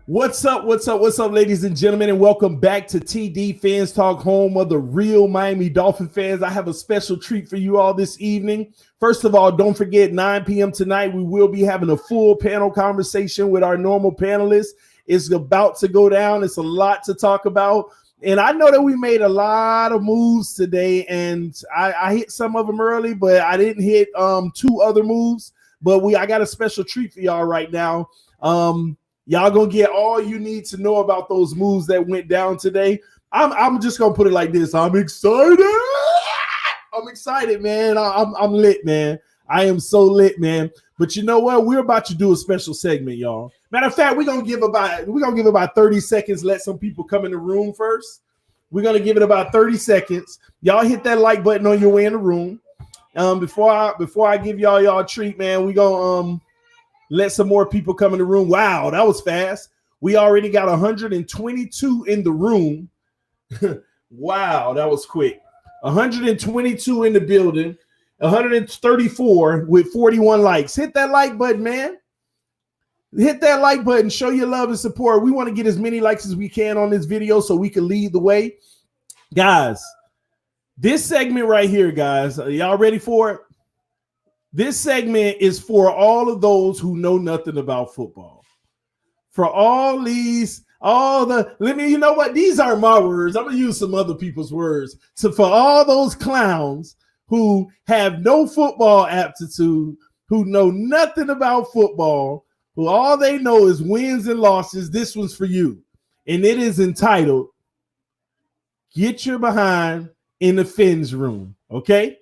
What's up, ladies and gentlemen, and welcome back to TDPHINSTALK, home of the real Miami Dolphin fans. I have a special treat for you all this evening. First of all, don't forget, 9 p.m. tonight, we will be having a full panel conversation with our normal panelists. It's about to go down. It's a lot to talk about. And I know that we made a lot of moves today, and I hit some of them early, but I didn't hit two other moves. But I got a special treat for y'all right now. Y'all gonna get all you need to know about those moves that went down today. I'm just gonna put it like this. I'm excited. I'm excited, man. I'm lit, man. I am so lit, man. But you know what? We're about to do a special segment, y'all. Matter of fact, we're gonna give about 30 seconds. Let some people come in the room first. We're gonna give it about 30 seconds. Y'all hit that like button on your way in the room. Before I give y'all a treat, man, we gonna let some more people come in the room. Wow, that was fast. We already got 122 in the room. Wow, that was quick. 122 in the building, 134 with 41 likes. Hit that like button, man. Hit that like button. Show your love and support. We want to get as many likes as we can on this video so we can lead the way. Guys, this segment right here, guys, are y'all ready for it? This segment is for all of those who know nothing about football. For you know what? These are my words. I'm going to use some other people's words. So for all those clowns who have no football aptitude, who know nothing about football, who all they know is wins and losses, this one's for you. And it is entitled, Get Your Behind in the Fins Room. Okay?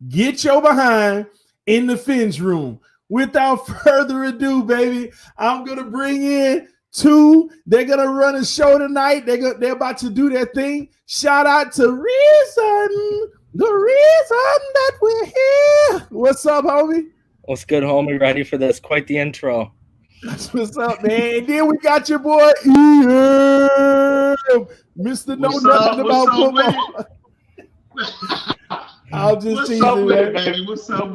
Get your behind in the Fins Room. Without further ado, baby, I'm going to bring in two. They're going to run a show tonight. They're about to do their thing. Shout out to the reason that we're here. What's up, homie? What's good, homie? Ready for this? Quite the intro. That's what's up, man. And then we got your boy, Ian, Mr. Know Nothing About Football. I'll just What's up with it, baby? What's up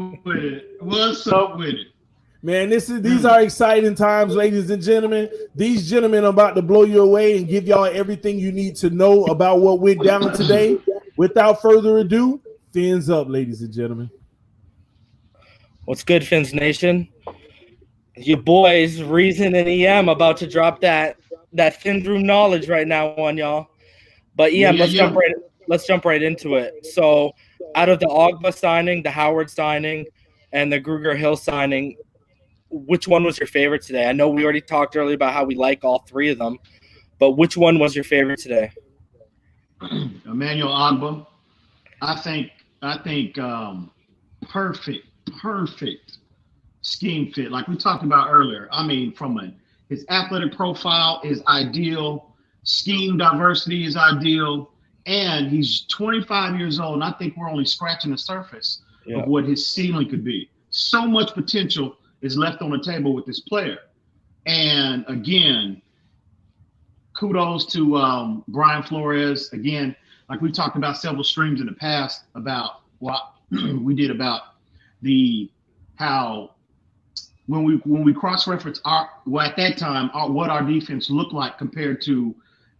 with it? Man, these are exciting times, ladies and gentlemen. These gentlemen are about to blow you away and give y'all everything you need to know about what went down today. Without further ado, fins up, ladies and gentlemen. What's good, Fins Nation? You boys, Reason and EM, about to drop that Fins Room knowledge right now on y'all. But EM, let's jump right into it. So, out of the Ogba signing, the Howard signing, and the Grugier-Hill signing, which one was your favorite today? I know we already talked earlier about how we like all three of them, but which one was your favorite today? Emmanuel Ogba. I think perfect scheme fit. Like we talked about earlier. I mean, his athletic profile is ideal. Scheme diversity is ideal. And he's 25 years old, and I think we're only scratching the surface of what his ceiling could be. So much potential is left on the table with this player. And again, kudos to Brian Flores. Again, like we talked about several streams in the past about what we did about how when we cross-reference at that time what our defense looked like compared to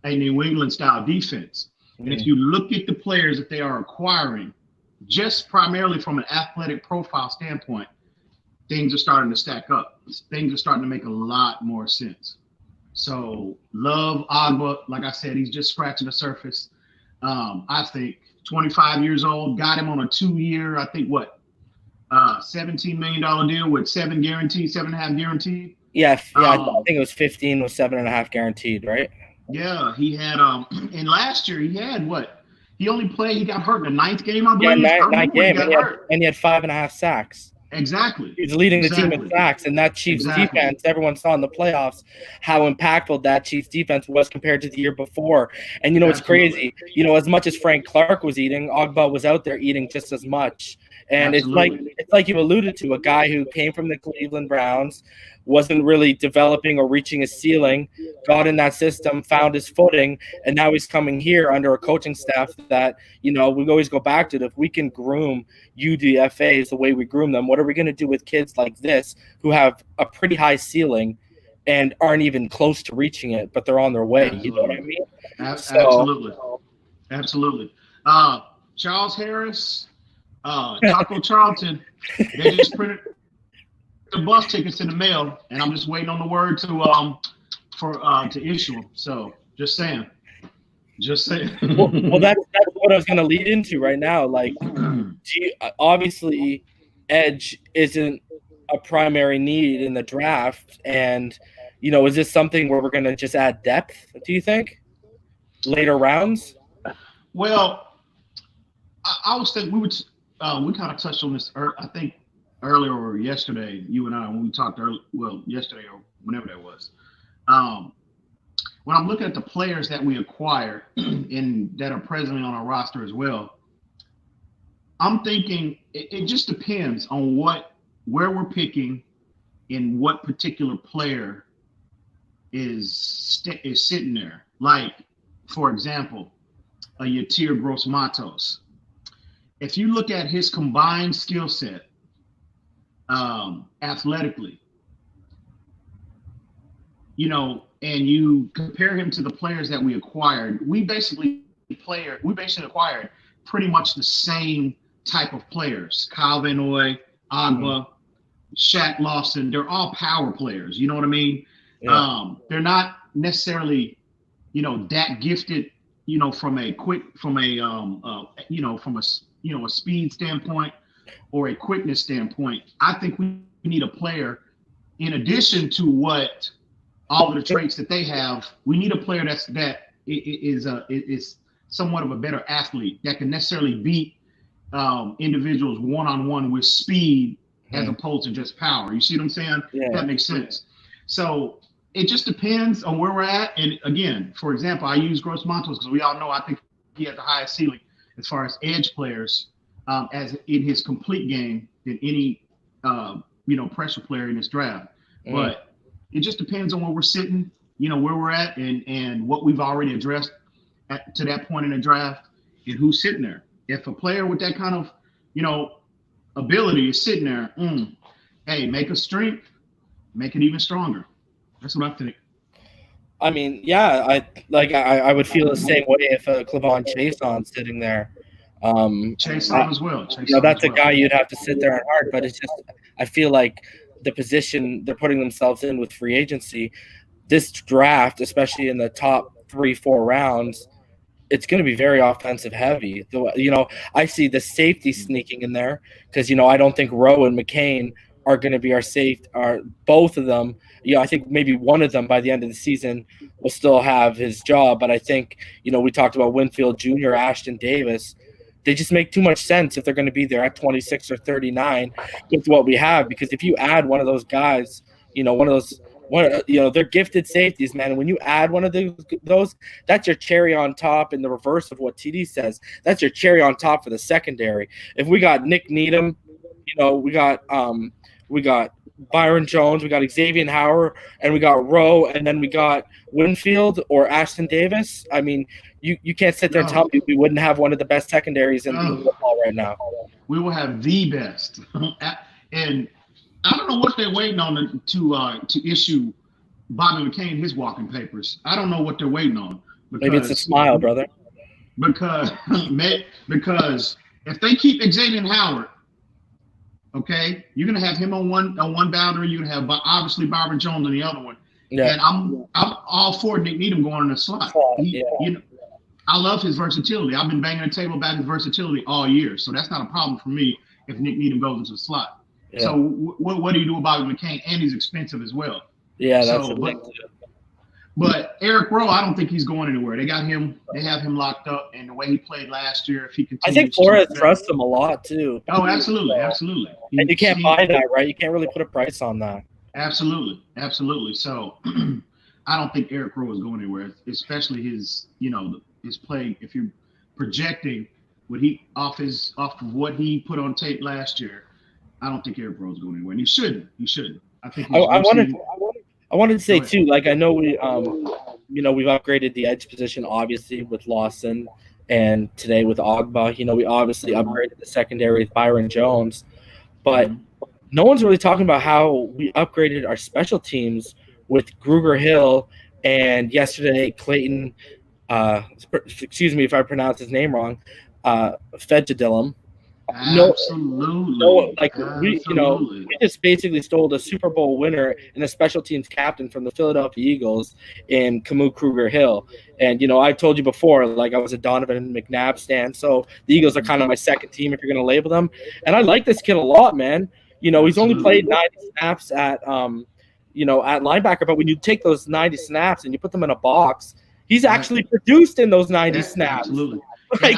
a New England style defense. And if you look at the players that they are acquiring, just primarily from an athletic profile standpoint, things are starting to stack up. Things are starting to make a lot more sense. So love Ogba. Like I said, he's just scratching the surface. I think 25 years old, got him on a 2-year, I think $17 million deal with 7.5 guaranteed. Yeah, I think it was 15 with 7.5 guaranteed, right? Yeah, he had and last year he had he only played, he got hurt in the 9th game, I believe. Yeah, ninth game, and he had 5.5 sacks. Exactly. He's leading the team in sacks, and that Chiefs defense, everyone saw in the playoffs how impactful that Chiefs defense was compared to the year before. And it's crazy. As much as Frank Clark was eating, Ogba was out there eating just as much. And it's like you alluded to, a guy who came from the Cleveland Browns, wasn't really developing or reaching his ceiling, got in that system, found his footing, and now he's coming here under a coaching staff that, we always go back to it. If we can groom UDFAs the way we groom them, what are we going to do with kids like this who have a pretty high ceiling and aren't even close to reaching it, but they're on their way. Absolutely. You know what I mean? Absolutely. Charles Harris, Taco Charlton, they just printed the bus tickets in the mail, and I'm just waiting on the word to issue them. So just saying. Well, that's what I was going to lead into right now. Like, obviously, edge isn't a primary need in the draft, and is this something where we're going to just add depth? Do you think later rounds? Well, I was thinking we kind of touched on this. I think earlier or yesterday, you and I, when we talked yesterday or whenever that was. When I'm looking at the players that we acquire and that are presently on our roster as well, I'm thinking it just depends on where we're picking and what particular player is sitting there. Like, for example, a Yatir Gross-Matos. If you look at his combined skill set athletically, and you compare him to the players that we acquired, we basically acquired pretty much the same type of players. Kyle Van Noy, Agba, Shaq Lawson, they're all power players. You know what I mean? Yeah. They're not necessarily, that gifted, from a speed standpoint or a quickness standpoint. I think we need a player in addition to what all of the traits that they have. We need a player that is somewhat of a better athlete that can necessarily beat individuals one-on-one with speed as opposed to just power. You see what I'm saying? Yeah. That makes sense. So it just depends on where we're at. And again, for example, I use Gross-Matos because we all know I think he has the highest ceiling as far as edge players as in his complete game than any pressure player in this draft. But it just depends on where we're sitting, where we're at and what we've already addressed to that point in the draft and who's sitting there. If a player with that kind of, ability is sitting there, hey, make a strength, make it even stronger. That's what I think. I mean, yeah, I would feel the same way if Clavon Chaison's sitting there. Chason as well. That's a guy you'd have to sit there and hard, but it's just I feel like the position they're putting themselves in with free agency, this draft, especially in the top 3-4 rounds, it's going to be very offensive heavy. I see the safety sneaking in there because, I don't think Rowe and McCain are going to be our both of them. I think maybe one of them by the end of the season will still have his job. But I think, we talked about Winfield Jr., Ashton Davis. They just make too much sense if they're going to be there at 26 or 39 with what we have. Because if you add one of those guys, they're gifted safeties, man. And when you add one of those, that's your cherry on top in the reverse of what TD says. That's your cherry on top for the secondary. If we got Nick Needham, we got Byron Jones, we got Xavier Howard, and we got Rowe, and then we got Winfield or Ashton Davis. I mean, you can't sit there and tell me we wouldn't have one of the best secondaries in football right now. We will have the best. And I don't know what they're waiting on to issue Bobby McCain his walking papers. I don't know what they're waiting on. Maybe it's a smile, brother. Because if they keep Xavier Howard, okay, you're gonna have him on one boundary. You're gonna have obviously Byron Jones on the other one. Yeah. And I'm all for Nick Needham going in the slot. I love his versatility. I've been banging the table about his versatility all year, so that's not a problem for me if Nick Needham goes into the slot. Yeah. So what do you do about McCain? And he's expensive as well. Yeah, that's a thing too. But Eric Rowe, I don't think he's going anywhere. They have him locked up, and the way he played last year, if he continues, I think Flores trusts him a lot too. Oh, absolutely. And you can't buy that, right? You can't really put a price on that. Absolutely. So I don't think Eric Rowe is going anywhere, especially his play. If you're projecting what off of what he put on tape last year, I don't think Eric Rowe is going anywhere, and he shouldn't. I think. I wanted to say too, like I know we've upgraded the edge position obviously with Lawson, and today with Agba. We obviously upgraded the secondary with Byron Jones, but no one's really talking about how we upgraded our special teams with Gruger Hill and yesterday Clayton, excuse me if I pronounce his name wrong, Fedjadillam. Absolutely. We just basically stole the Super Bowl winner and a special teams captain from the Philadelphia Eagles in Camus Kruger Hill. And, I told you before, like I was a Donovan McNabb stan. So the Eagles are kind of my second team if you're going to label them. And I like this kid a lot, man. He's only played 90 snaps at linebacker. But when you take those 90 snaps and you put them in a box, he's actually produced in those 90 snaps. Absolutely. Like,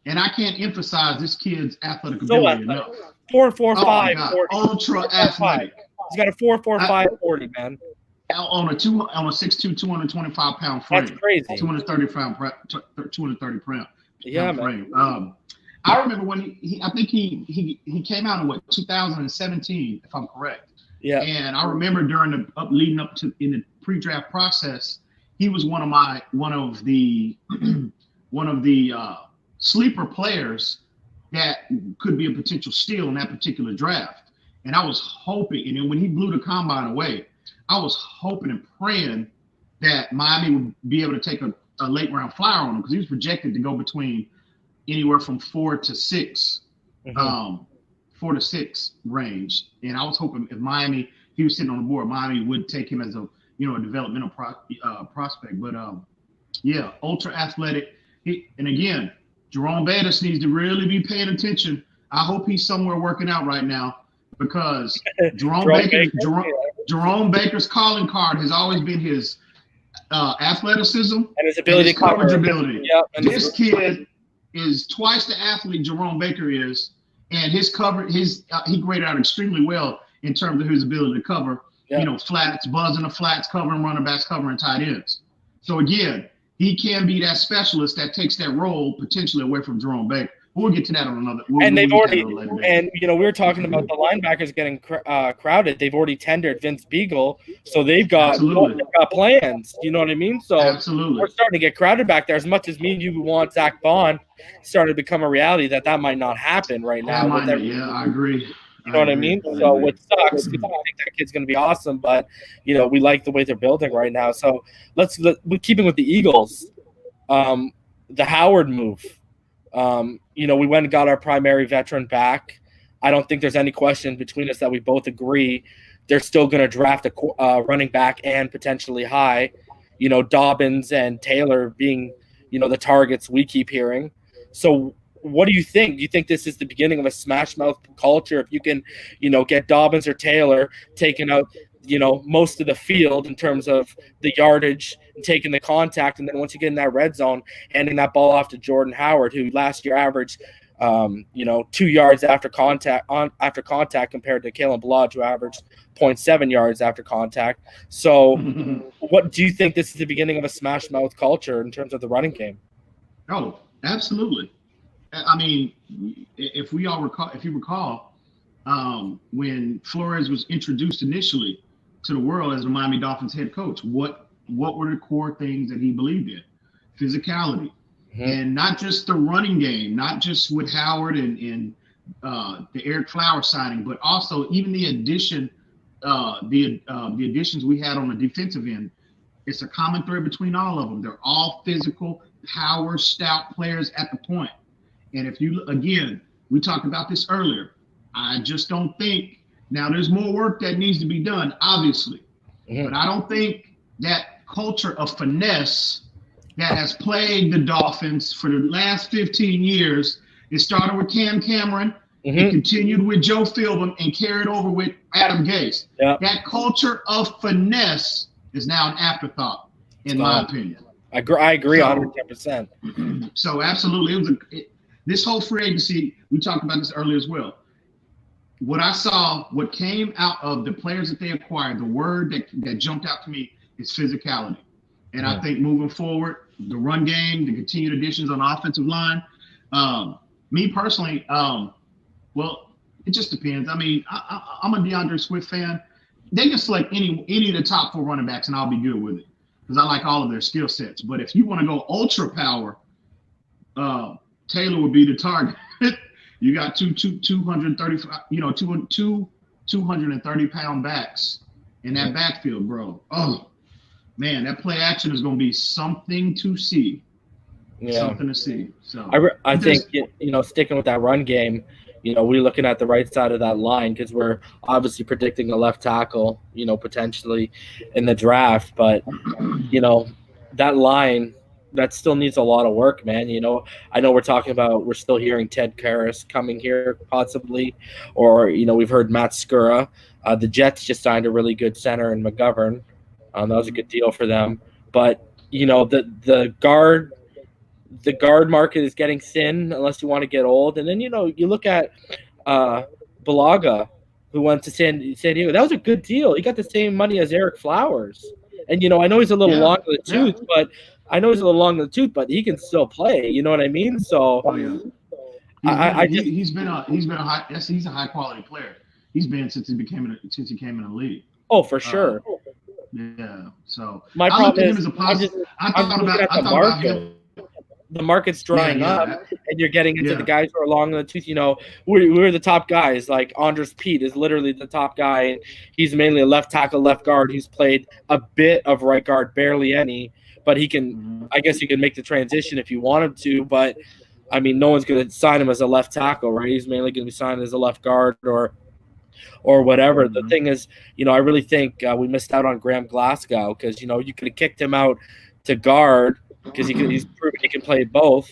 and I can't emphasize this kid's athletic ability enough. 4.45, 40. Ultra athletic. He's got a 4.45 40, man. On a 6'2", 225-pound frame. That's crazy. 230 pound Yeah, frame. I remember when I think he came out in 2017, if I'm correct. Yeah. And I remember during leading up to in the pre-draft process, he was one of the sleeper players that could be a potential steal in that particular draft. And I was hoping, and then when he blew the combine away, I was hoping and praying that Miami would be able to take a late round flyer on him, because he was projected to go between anywhere from 4 to 6, 4 to 6 range. And I was hoping if Miami, he was sitting on the board, Miami would take him as a developmental prospect. But yeah, ultra athletic. And again, Jerome Bettis needs to really be paying attention. I hope he's somewhere working out right now, because Jerome Baker's calling card has always been his athletics and his ability to coverage ability. Yep. This kid is twice the athlete Jerome Baker is, and his cover, he graded out extremely well in terms of his ability to cover, flats, buzzing the flats, covering running backs, covering tight ends. So again, he can be that specialist that takes that role potentially away from Jerome Baker. We'll get to that on another. We were talking about the linebackers getting crowded. They've already tendered Vince Beagle, so they've got plans. You know what I mean? So we're starting to get crowded back there. As much as me and you want Zach Bond, starting to become a reality that might not happen right now. I agree. You know what I mean? So what sucks, because I think that kid's going to be awesome, but we like the way they're building right now. So we're keeping with the Eagles. The Howard move. We went and got our primary veteran back. I don't think there's any question between us that we both agree they're still going to draft a running back and potentially high. Dobbins and Taylor being, the targets we keep hearing. So what do you think? Do you think this is the beginning of a smash mouth culture? If you can, get Dobbins or Taylor taking out, most of the field in terms of the yardage and taking the contact, and then once you get in that red zone, handing that ball off to Jordan Howard, who last year averaged, 2 yards after contact compared to Kalen Ballage, who averaged 0.7 yards after contact. So, what do you think this is the beginning of a smash mouth culture in terms of the running game? Oh, absolutely. I mean, if you recall, when Flores was introduced initially to the world as the Miami Dolphins head coach, what were the core things that he believed in? Physicality, and not just the running game, not just with Howard and the Eric Flowers signing, but also even the additions we had on the defensive end. It's a common thread between all of them. They're all physical, power, stout players at the point. And if we talked about this earlier, I just don't think, now there's more work that needs to be done, obviously, but I don't think that culture of finesse that has plagued the Dolphins for the last 15 years, it started with Cam Cameron, it continued with Joe Philbin, and carried over with Adam Gase. Yep. That culture of finesse is now an afterthought, in my opinion. I agree 110%. So absolutely, this whole free agency, we talked about this earlier as well. What came out of the players that they acquired, the word that jumped out to me is physicality. And I think moving forward, the run game, the continued additions on the offensive line, me personally, well, it just depends. I mean, I'm a DeAndre Swift fan. They can select any of the top 4 running backs, and I'll be good with it, because I like all of their skill sets. But if you want to go ultra power, Taylor would be the target. You got 230 pound backs, in that backfield, bro. Oh, man, that play action is going to be something to see. Yeah. Something to see. So I think, sticking with that run game, we're looking at the right side of that line because we're obviously predicting a left tackle, potentially in the draft. But, that line, that still needs a lot of work, man. I know we're still hearing Ted Karras coming here possibly, or, we've heard Matt Skura. The Jets just signed a really good center in McGovern. That was a good deal for them. But, the guard market is getting thin unless you want to get old. And then, you look at Balaga, who went to San Diego. That was a good deal. He got the same money as Eric Flowers. And, I know he's a little long in the tooth, but he can still play. You know what I mean? So he's a high quality player. He's been since he came in the league. Oh, for sure. Yeah. So my problem is I thought about him. The market's drying up, and you're getting into the guys who are long in the tooth. We're the top guys. Like Andres Pete is literally the top guy, and he's mainly a left tackle, left guard. He's played a bit of right guard, barely any, but he can. I guess you can make the transition if you want him to, but I mean, no one's going to sign him as a left tackle, right? He's mainly going to be signed as a left guard or whatever. The thing is, I really think we missed out on Graham Glasgow because you could have kicked him out to guard. Because he's proven he can play both.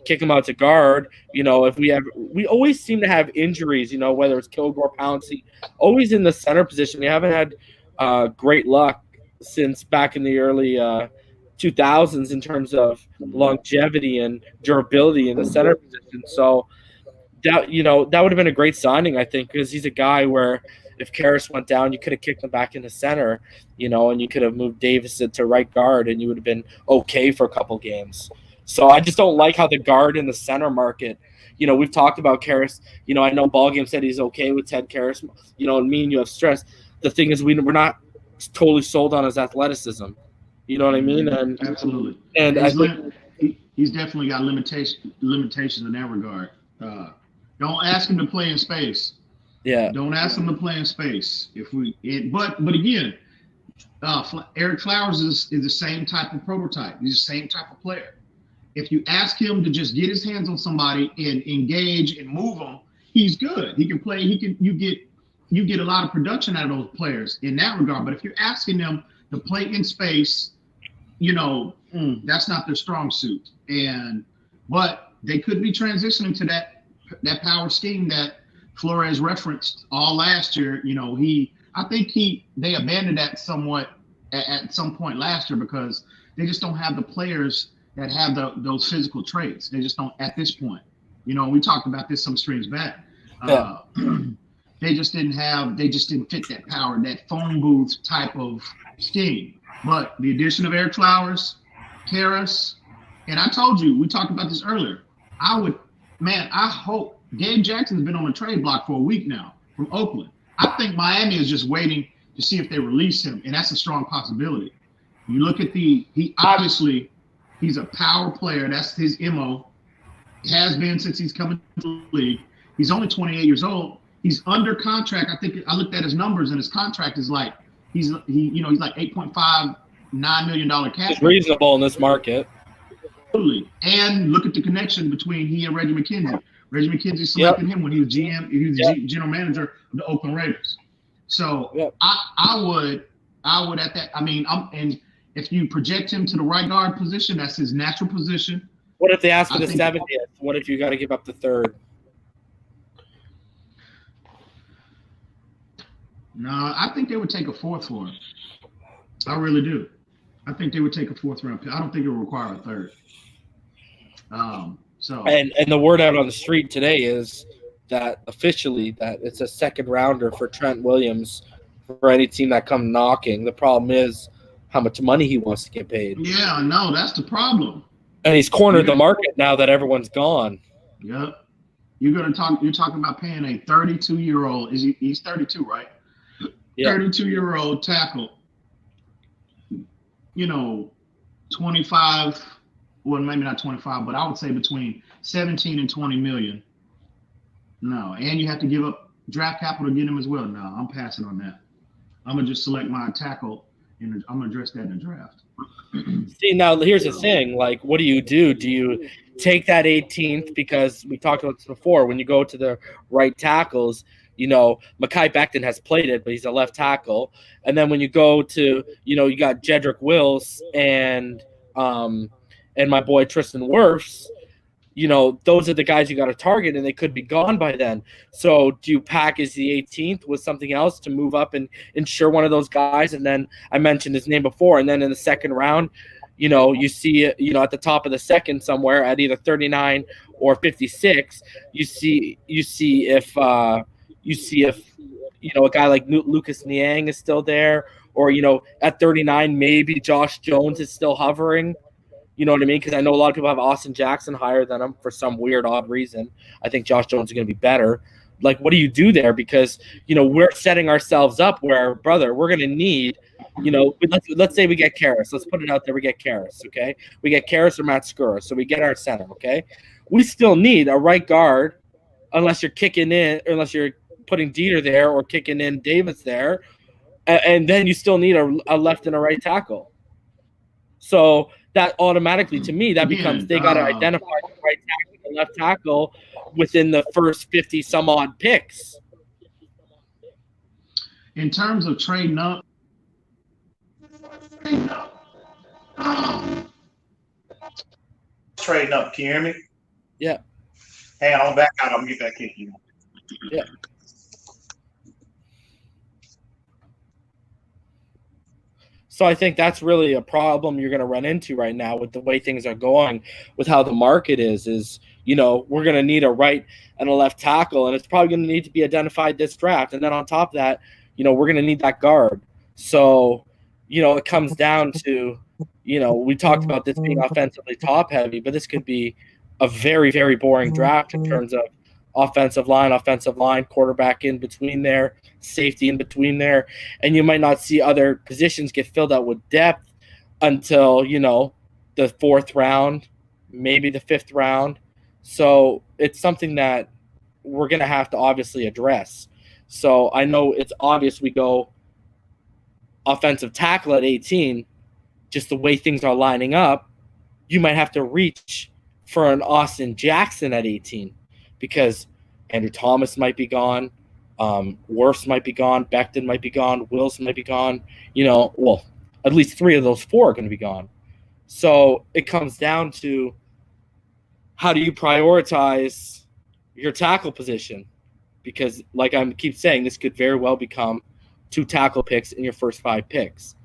Kick him out to guard. If we always seem to have injuries. Whether it's Kilgore, Pouncey, always in the center position. We haven't had great luck since back in the early 2000s in terms of longevity and durability in the center position. So that would have been a great signing, I think, because he's a guy where if Karras went down, you could have kicked him back in the center, and you could have moved Davis to right guard, and you would have been okay for a couple games. So I just don't like how the guard in the center market, we've talked about Karras. I know Ballgame said he's okay with Ted Karras. And me and you have stress. The thing is, we're not totally sold on his athleticism. You know what I mean? And absolutely. And I think he's definitely got limitations in that regard. Don't ask him to play in space. Yeah. Don't ask him to play in space. But again, Eric Flowers is the same type of prototype. He's the same type of player. If you ask him to just get his hands on somebody and engage and move them, he's good. He can play. You get a lot of production out of those players in that regard. But if you're asking them to play in space, that's not their strong suit. But they could be transitioning to that power scheme that Flores referenced all last year. I think they abandoned that somewhat at some point last year because they just don't have the players that have those physical traits. They just don't at this point. We talked about this some streams back. They just didn't fit that power, that phone booth type of scheme. But the addition of Eric Flowers, Karras, and I told you, we talked about this earlier. I hope. Gabe Jackson's been on the trade block for a week now from Oakland. I think Miami is just waiting to see if they release him, and that's a strong possibility. You look at he's a power player. That's his MO. Has been since he's come into the league. He's only 28 years old. He's under contract. I think I looked at his numbers, and his contract is like he's like $8.59 million cash. It's reasonable in this market. Absolutely. And look at the connection between he and Reggie McKenzie. Reggie McKenzie selected him when he was GM. He was the general manager of the Oakland Raiders. So I would at that. I mean, and if you project him to the right guard position, that's his natural position. What if they ask for the 70th? What if you got to give up the third? No, I think they would take a fourth for him. I really do. I think they would take a fourth round pick. I don't think it would require a third. And the word out on the street today is that officially that it's a second rounder for Trent Williams for any team that come knocking. The problem is how much money he wants to get paid. Yeah, no, that's the problem. And he's cornered the market now that everyone's gone. Yep. You're talking about paying a 32-year-old. He's 32, right? Yeah. 32-year-old tackle. 25. Well, maybe not 25, but I would say between 17 and 20 million. No, and you have to give up draft capital to get him as well. No, I'm passing on that. I'm gonna just select my tackle, and I'm gonna address that in the draft. See, now here's the thing. Like, what do? Do you take that 18th? Because we talked about this before. When you go to the right tackles, Mekhi Becton has played it, but he's a left tackle. And then when you go to, you got Jedrick Wills and my boy Tristan Wirfs. Those are the guys you got to target, and they could be gone by then. So do you package the 18th with something else to move up and ensure one of those guys? And then I mentioned his name before, and then in the second round, you see it, at the top of the second somewhere at either 39 or 56, you see if a guy like Lucas Niang is still there, or at 39 maybe Josh Jones is still hovering. You know what I mean? Because I know a lot of people have Austin Jackson higher than him for some weird, odd reason. I think Josh Jones is going to be better. Like, what do you do there? Because, we're setting ourselves up where, brother, we're going to need, let's say we get Karras. Let's put it out there. We get Karras, okay? We get Karras or Matt Skura. So we get our center, okay? We still need a right guard unless you're putting Dieter there or kicking in Davis there. And then you still need a left and a right tackle. So that automatically, to me, that becomes they got to identify the right tackle and left tackle within the first 50 some odd picks. In terms of trading up, trading up. Can you hear me? Yeah. Hey, I'm back out. I'm gonna get back in here. Yeah. So I think that's really a problem you're going to run into right now with the way things are going, with how the market is, we're going to need a right and a left tackle, and it's probably going to need to be identified this draft. And then on top of that, we're going to need that guard. So, it comes down to, we talked about this being offensively top heavy, but this could be a very, very boring draft in terms of offensive line, quarterback in between there, safety in between there, and you might not see other positions get filled out with depth until, the fourth round, maybe the fifth round. So it's something that we're going to have to obviously address. So I know it's obvious we go offensive tackle at 18, just the way things are lining up, you might have to reach for an Austin Jackson at 18. Because Andrew Thomas might be gone, Wirfs might be gone, Becton might be gone, Wills might be gone. At least 3 of those 4 are going to be gone. So it comes down to how do you prioritize your tackle position? Because, like I keep saying, this could very well become 2 tackle picks in your first 5 picks.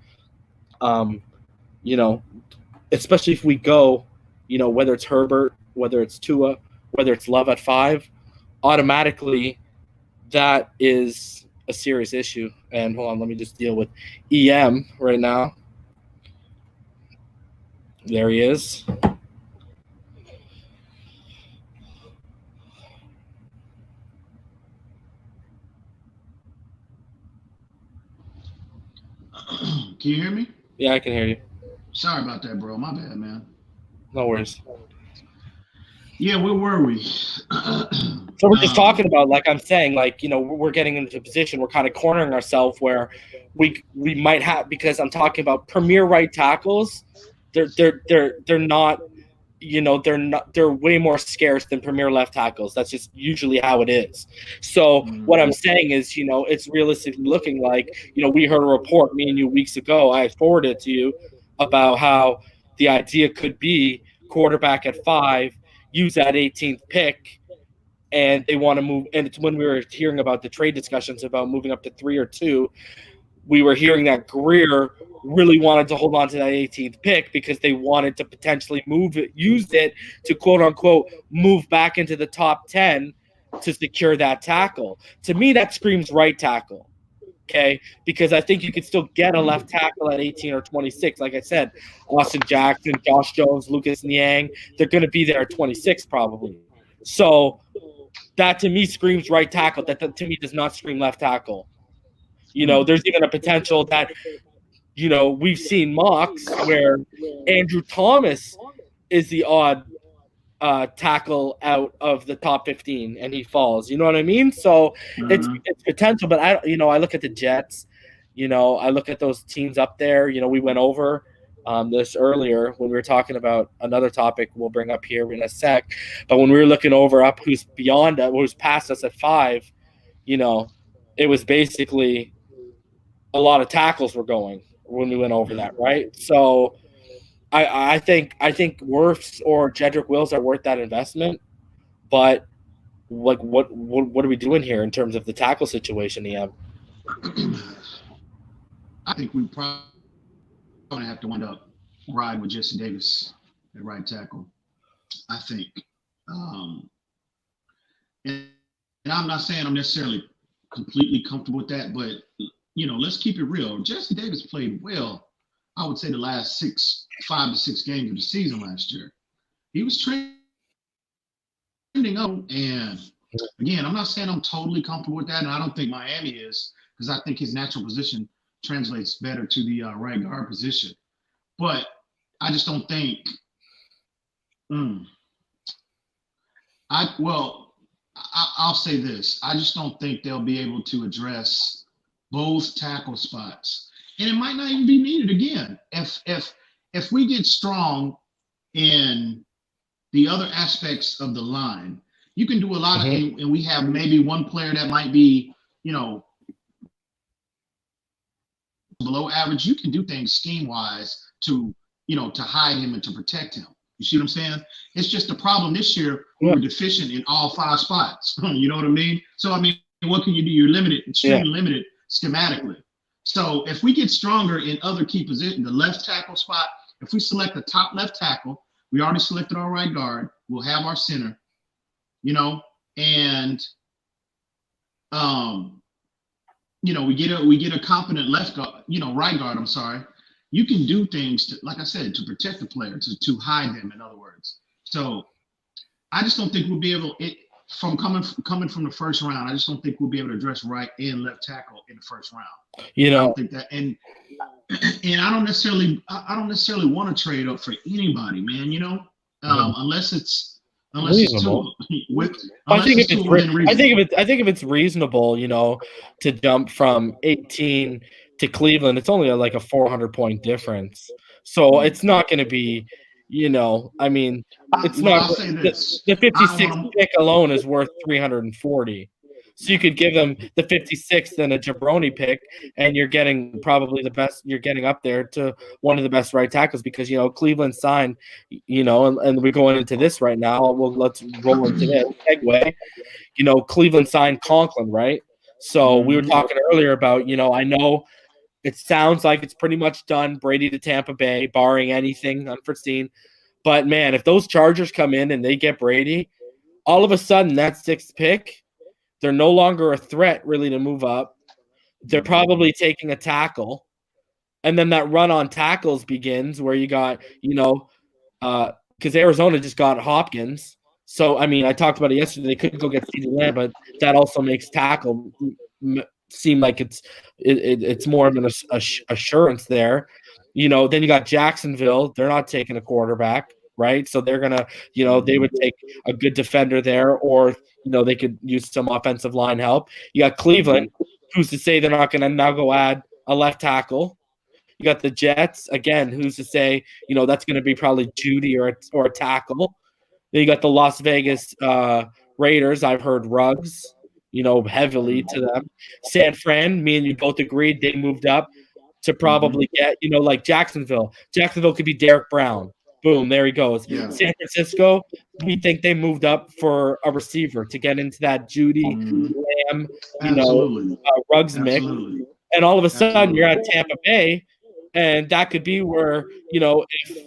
Especially if we go, whether it's Herbert, whether it's Tua, whether it's Love at 5, automatically that is a serious issue. And hold on, let me just deal with EM right now. There he is. Can you hear me? Yeah, I can hear you. Sorry about that, bro. My bad, man. No worries. Yeah, where were we? So we're just talking about, like I'm saying, we're getting into a position, we're kind of cornering ourselves where we might have, because I'm talking about premier right tackles. They're not, they're way more scarce than premier left tackles. That's just usually how it is. So what I'm saying is, it's realistically looking like, we heard a report, me and you, weeks ago, I forwarded it to you, about how the idea could be quarterback at 5, use that 18th pick, and they want to move. And it's when we were hearing about the trade discussions about moving up to 3 or 2, we were hearing that Greer really wanted to hold on to that 18th pick because they wanted to potentially use it to quote unquote move back into the top 10 to secure that tackle. To me, that screams right tackle. Okay, because I think you could still get a left tackle at 18 or 26. Like I said, Austin Jackson, Josh Jones, Lucas Niang, they're going to be there at 26 probably. So that to me screams right tackle. That to me does not scream left tackle. There's even a potential that, we've seen mocks where Andrew Thomas is the odd tackle out of the top 15 and he falls. You know what I mean? So it's potential, but I look at the Jets I look at those teams up there. We went over this earlier when we were talking about another topic we'll bring up here in a sec. But when we were looking over up who's beyond us, who's past us at 5, it was basically a lot of tackles were going when we went over that, right? So I think Wirfs or Jedrick Wills are worth that investment, but like what are we doing here in terms of the tackle situation, EM? I think we probably have to wind up riding with Jesse Davis at right tackle. I think, and I'm not saying I'm necessarily completely comfortable with that, but let's keep it real. Jesse Davis played well, I would say, the last 5 to 6 games of the season last year. He was trending up, and again, I'm not saying I'm totally comfortable with that, and I don't think Miami is, because I think his natural position translates better to the right guard position. But I just don't think. I'll say this. I just don't think they'll be able to address both tackle spots, and it might not even be needed again. If we get strong in the other aspects of the line, you can do a lot of, and we have maybe one player that might be, below average. You can do things scheme wise to hide him and to protect him. You see what I'm saying? It's just a problem this year. We were deficient in all 5 spots. You know what I mean? So, what can you do? You're limited, extremely limited schematically. So if we get stronger in other key positions, the left tackle spot, if we select the top left tackle, we already selected our right guard, we'll have our center, and we get a competent left guard, right guard, I'm sorry. You can do things to, like I said, to protect the player, to hide them, in other words. So I just don't think we'll be able, coming from the first round, I just don't think we'll be able to address right and left tackle in the first round. I don't think that, and I don't necessarily want to trade up for anybody, man. Unless it's reasonable. I think if it's reasonable, to jump from 18 to Cleveland, it's only like a 400-point difference. So it's not going to be, it's not. The 56 pick alone is worth 340. So you could give them the 56th and a Jabroni pick, and you're getting probably the best. You're getting up there to one of the best right tackles because Cleveland signed, and we're going into this right now. Well, let's roll into that segue. Cleveland signed Conklin, right? So we were talking earlier about, I know it sounds like it's pretty much done. Brady to Tampa Bay, barring anything unforeseen. But man, if those Chargers come in and they get Brady, all of a sudden that 6th pick, they're no longer a threat really to move up. They're probably taking a tackle. And then that run on tackles begins where you got, because Arizona just got Hopkins. So, I talked about it yesterday. They couldn't go get CeeDee Lamb, but that also makes tackle seem like it's more of an assurance there. Then you got Jacksonville. They're not taking a quarterback, right? So they're going to, they would take a good defender there, or they could use some offensive line help. You got Cleveland, who's to say they're not going to now go add a left tackle. You got the Jets, again, who's to say, that's going to be probably Judy or a tackle. Then you got the Las Vegas Raiders. I've heard Ruggs, heavily to them. San Fran, me and you both agreed they moved up to probably get, like Jacksonville. Jacksonville could be Derek Brown. Boom, there he goes. Yeah. San Francisco, we think they moved up for a receiver to get into that Judy, Lamb, Ruggs mix. And all of a sudden, you're at Tampa Bay, and that could be where, if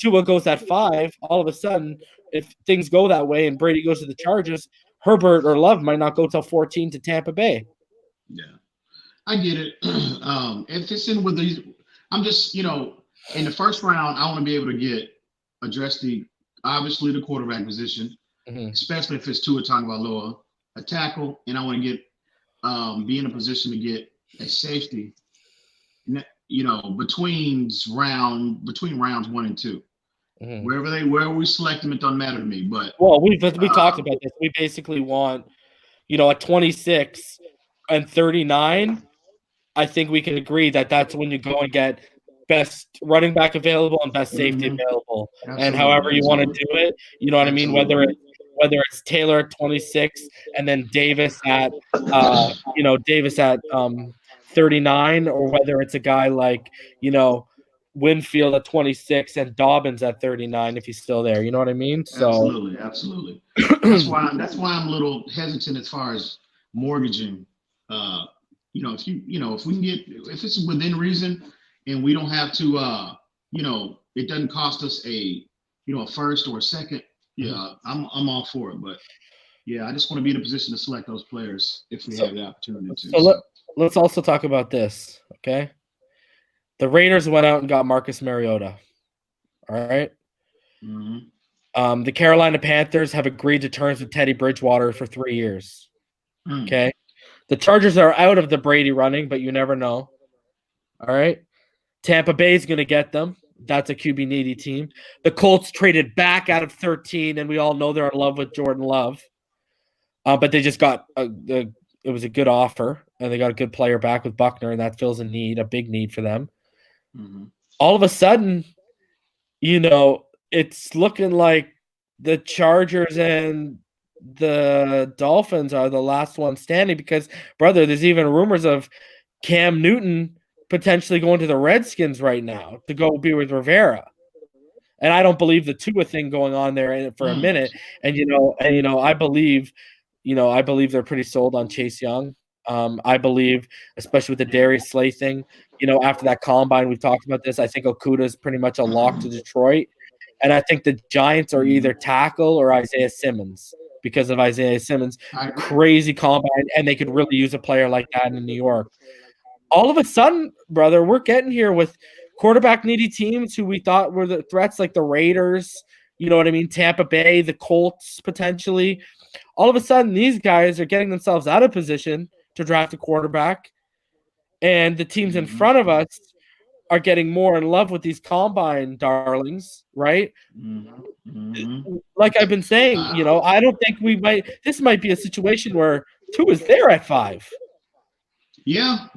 Tua goes at 5, all of a sudden, if things go that way and Brady goes to the Chargers, Herbert or Love might not go till 14 to Tampa Bay. Yeah, I get it. If it's in with these, I'm just, in the first round, I want to be able to address obviously the quarterback position, especially if it's Tua Tagovailoa, a tackle, and I want to be in a position to get a safety, between rounds 1 and 2. Wherever we select them, it doesn't matter to me. But we talked about this. We basically want, at 26 and 39, I think we can agree that that's when you go and get best running back available and best safety available, and however you want to do it, you know what I mean. Whether it's Taylor at 26 and then Davis at 39, or whether it's a guy like Winfield at 26 and Dobbins at 39 if he's still there. You know what I mean? So absolutely. That's why I'm a little hesitant as far as mortgaging. If we can get, if it's within reason and we don't have to, it doesn't cost us a first or a second. Yeah, I'm all for it. But yeah, I just want to be in a position to select those players if we have the opportunity to. So let's also talk about this, okay? The Raiders went out and got Marcus Mariota. All right. Mm-hmm. The Carolina Panthers have agreed to terms with Teddy Bridgewater for 3 years. Okay. The Chargers are out of the Brady running, but you never know. All right. Tampa Bay is going to get them. That's a QB needy team. The Colts traded back out of 13, and we all know they're in love with Jordan Love. But they just got it was a good offer, and they got a good player back with Buckner, and that fills a big need for them. Mm-hmm. All of a sudden, it's looking like the Chargers and the Dolphins are the last one standing because, brother, there's even rumors of Cam Newton potentially going to the Redskins right now to go be with Rivera. And I don't believe the Tua thing going on there for a minute. And I believe they're pretty sold on Chase Young. I believe, especially with the Darius Slay thing, after that combine, we've talked about this. I think Okuda is pretty much a lock to Detroit. And I think the Giants are either tackle or Isaiah Simmons because of Isaiah Simmons' crazy combine, and they could really use a player like that in New York. All of a sudden, brother, we're getting here with quarterback-needy teams who we thought were the threats, like the Raiders, you know what I mean, Tampa Bay, the Colts, potentially. All of a sudden, these guys are getting themselves out of position to draft a quarterback, and the teams in front of us are getting more in love with these combine darlings, right? Mm-hmm. Like I've been saying, I don't think this might be a situation where Tua is there at 5. Yeah,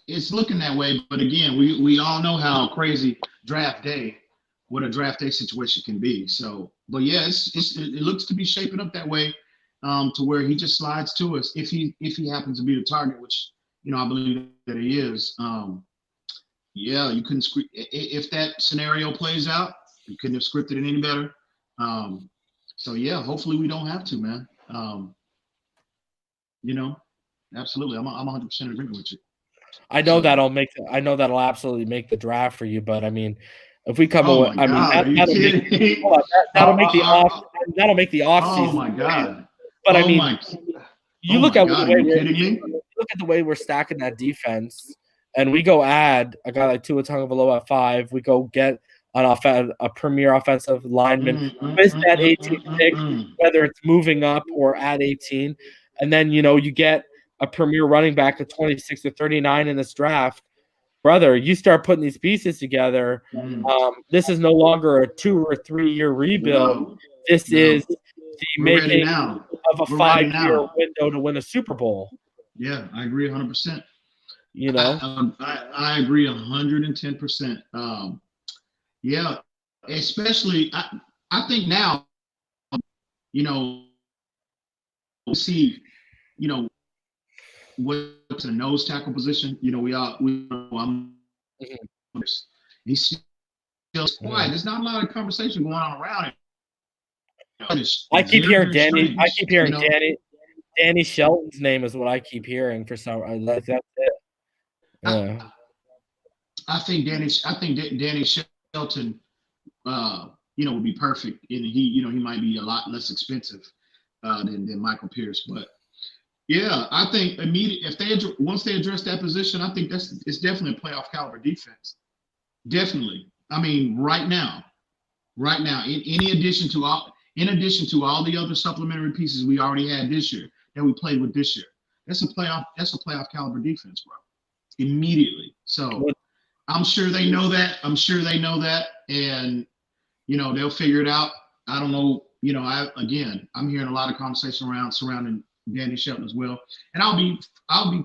it's looking that way, but again, we all know how crazy what a draft day situation can be. So, but yeah, it looks to be shaping up that way, to where he just slides to us if he happens to be the target, which I believe that he is. Yeah, you couldn't if that scenario plays out, you couldn't have scripted it any better. So yeah, hopefully we don't have to, man. Absolutely, I'm 100% in agreement with you. I know that'll absolutely make the draft for you, but I mean, if we come away, I mean, that'll make the off season. Oh my God! But I mean, you look at the way we're stacking that defense, and we go add a guy like Tua Tagovailoa at 5. We go get a premier offensive lineman with that 18th pick, whether it's moving up or at 18, and then you get a premier running back at 26 to 39 in this draft. Brother, you start putting these pieces together. This is no longer a 2 or 3 year rebuild. This is the making of a 5-year window to win a Super Bowl. Yeah, I agree 100%. I agree 110%. Yeah, especially I think now, see, what's the nose tackle position? He's still quiet. There's not a lot of conversation going on around it. I keep hearing Danny. Danny Shelton's name is what I keep hearing for some reason. That's it. Yeah. I think Danny Shelton, would be perfect, and he might be a lot less expensive than Michael Pierce, but. Yeah, I think once they address that position, I think it's definitely a playoff caliber defense. Definitely. I mean, right now, in addition to all the other supplementary pieces we already had this year that we played with this year, that's a playoff caliber defense, bro. Immediately. So I'm sure they know that. And they'll figure it out. I don't know. I'm hearing a lot of conversation surrounding Danny Shelton as well, and I'll be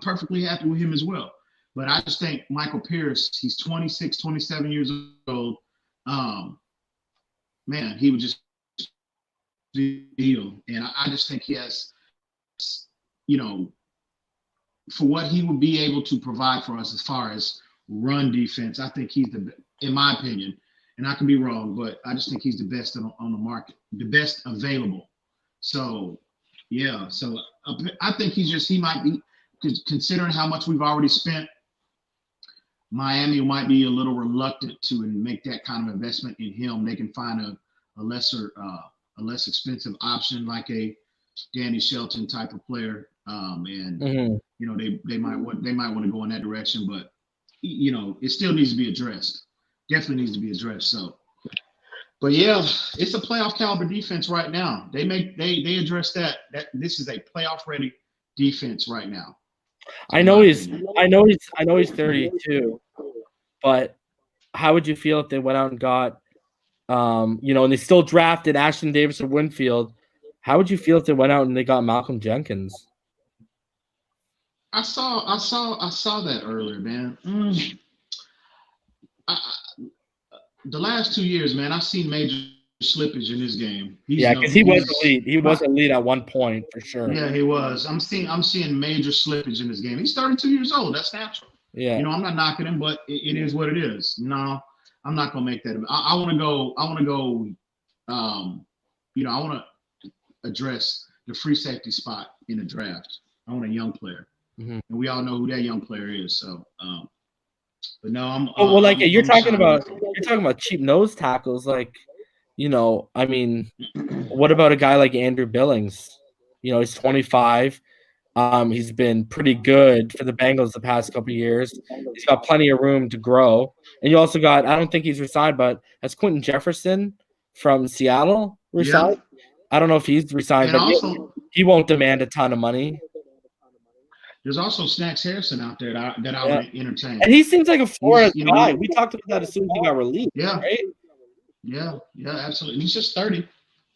perfectly happy with him as well. But I just think Michael Pierce, he's 26, 27 years old. Man, he would just deal, and I just think he has, for what he would be able to provide for us as far as run defense. I think he's in my opinion, and I could be wrong, but I just think he's the best on the market, the best available. So, yeah. So I think he might be, considering how much we've already spent, Miami might be a little reluctant to make that kind of investment in him. They can find a less expensive option like a Danny Shelton type of player, and they might want to go in that direction, but it still needs to be addressed. Definitely needs to be addressed. So, but yeah, it's a playoff caliber defense right now. They address that this is a playoff ready defense right now. I know he's 32, but how would you feel if they went out and got, and they still drafted Ashton Davis or Winfield? How would you feel if they went out and they got Malcolm Jenkins? I saw that earlier, man. The last 2 years, man, I've seen major slippage in this game. Because he was elite. He was elite at one point for sure. Yeah, he was. I'm seeing major slippage in this game. He's 32 years old. That's natural. Yeah. I'm not knocking him, but it is what it is. No, I'm not gonna make that. I want to go. I want to address the free safety spot in the draft. I want a young player, and we all know who that young player is. So, but no, you're talking about cheap nose tackles, like, I mean, what about a guy like Andrew Billings? He's 25. He's been pretty good for the Bengals the past couple of years. He's got plenty of room to grow. And you also got, I don't think he's resigned, but has Quentin Jefferson from Seattle resigned? Yeah. I don't know if he's resigned, but also, he won't demand a ton of money. There's also Snacks Harrison out there that I would entertain. And he seems like a Florida guy. We talked about that as soon as he got released. Yeah. Right? Yeah, absolutely. He's just 30,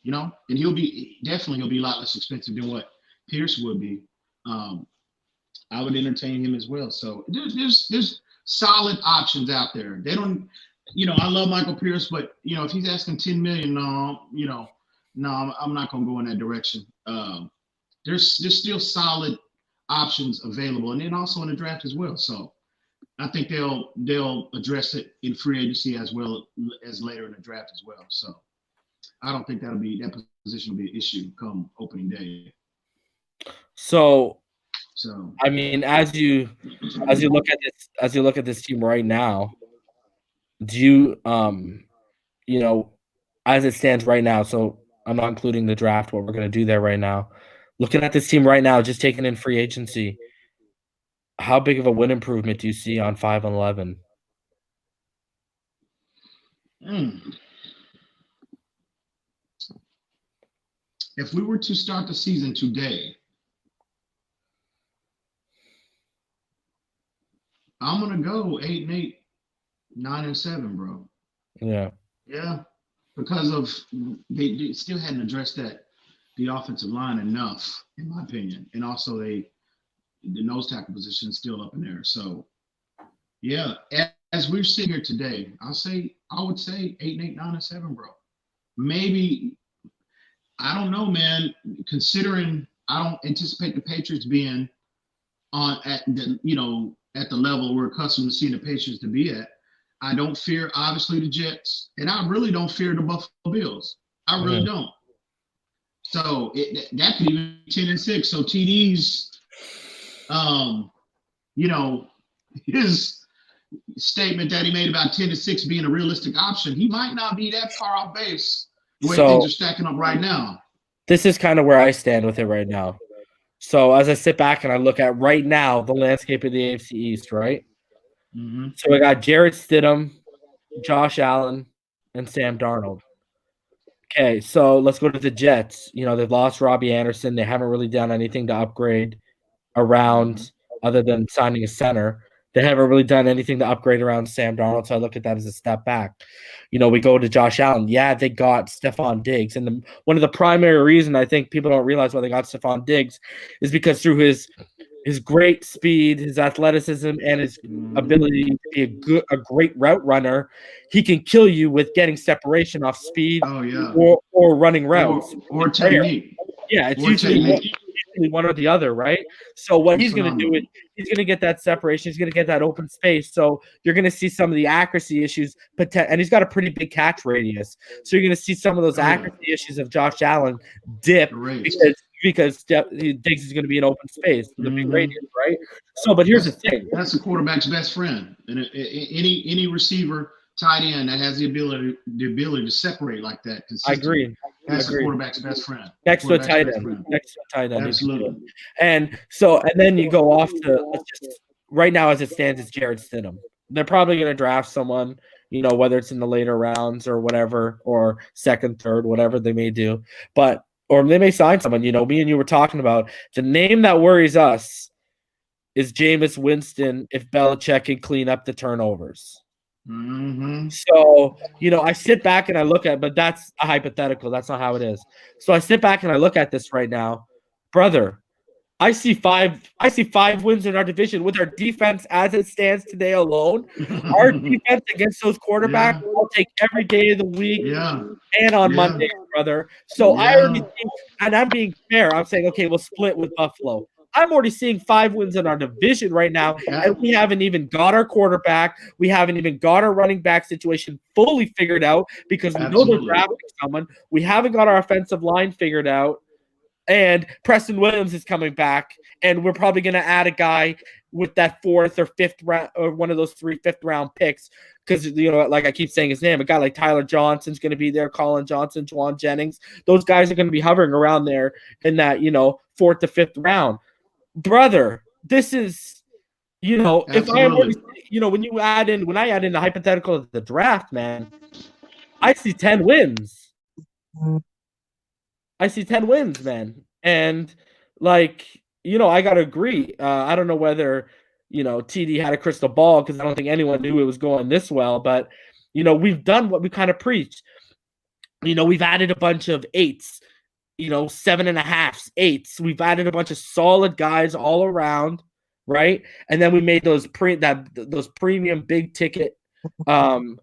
and he'll be a lot less expensive than what Pierce would be. I would entertain him as well. So there's solid options out there. They don't, I love Michael Pierce, but if he's asking $10 million, no, I'm not gonna go in that direction. There's still solid options available, and then also in the draft as well. So I think they'll address it in free agency as well as later in the draft as well. So I don't think that position will be an issue come opening day. So I mean, as you look at this team right now, do you as it stands right now? So I'm not including the draft, what we're going to do there right now. Looking at this team right now, just taking in free agency, how big of a win improvement do you see on 5-11? If we were to start the season today, I'm gonna go 8-8, 9-7, bro. Yeah. Yeah, because of they still hadn't addressed the offensive line enough, in my opinion, and also the nose tackle position is still up in there. So, yeah, as we're sitting here today, I would say 8-8, 9-7, bro. Maybe, I don't know, man. Considering I don't anticipate the Patriots being at the level we're accustomed to seeing the Patriots to be at. I don't fear, obviously, the Jets, and I really don't fear the Buffalo Bills. I really don't. So that could even be 10-6. So TD's, his statement that he made about 10-6 being a realistic option, he might not be that far off base the way things are stacking up right now. This is kind of where I stand with it right now. So as I sit back and I look at right now the landscape of the AFC East, right? Mm-hmm. So we got Jarrett Stidham, Josh Allen, and Sam Darnold. Okay, so let's go to the Jets. They've lost Robbie Anderson. They haven't really done anything to upgrade around other than signing a center. They haven't really done anything to upgrade around Sam Darnold, so I look at that as a step back. We go to Josh Allen. Yeah, they got Stephon Diggs. And one of the primary reasons I think people don't realize why they got Stephon Diggs is because through his great speed, his athleticism, and his ability to be a great route runner, he can kill you with getting separation off speed or running routes. Or technique. Yeah, it's usually one or the other, right? So what he's going to do is he's going to get that separation. He's going to get that open space. So you're going to see some of the accuracy issues, and he's got a pretty big catch radius. So you're going to see some of those accuracy issues of Josh Allen dip because Diggs is going to be in open space with a big radius, right? So, but here's the thing. That's the quarterback's best friend. And any receiver, tight end that has the ability to separate like that. I agree. That's the quarterback's best friend. Next to a tight end. Absolutely. And then you go off to right now as it stands, it's Jared Stidham. They're probably going to draft someone, whether it's in the later rounds or whatever, or second, third, whatever they may do. Or they may sign someone. Me and you were talking about the name that worries us is Jameis Winston if Belichick can clean up the turnovers. So, I sit back and I look at, but that's a hypothetical. That's not how it is. So I sit back and I look at this right now, brother. I see five wins in our division with our defense as it stands today alone. Our defense against those quarterbacks, I'll take every day of the week and on Monday, brother. So I already think, and I'm being fair. I'm saying, okay, we'll split with Buffalo. I'm already seeing 5 wins in our division right now, and we haven't even got our quarterback. We haven't even got our running back situation fully figured out because we know they're drafting someone. We haven't got our offensive line figured out, and Preston Williams is coming back, and we're probably going to add a guy with that 4th or 5th round, or one of those 3 5th-round picks because, like I keep saying his name, a guy like Tyler Johnson's going to be there, Colin Johnson, Juwan Jennings. Those guys are going to be hovering around there in that, 4th to 5th round. Brother, this is, if I am, when I add in the hypothetical of the draft, man, I see 10 wins. I see 10 wins, man. And I got to agree. I don't know whether, TD had a crystal ball because I don't think anyone knew it was going this well, but, we've done what we kind of preached. We've added a bunch of 8s. 7.5s, 8s. We've added a bunch of solid guys all around, right? And then we made those premium big ticket, signings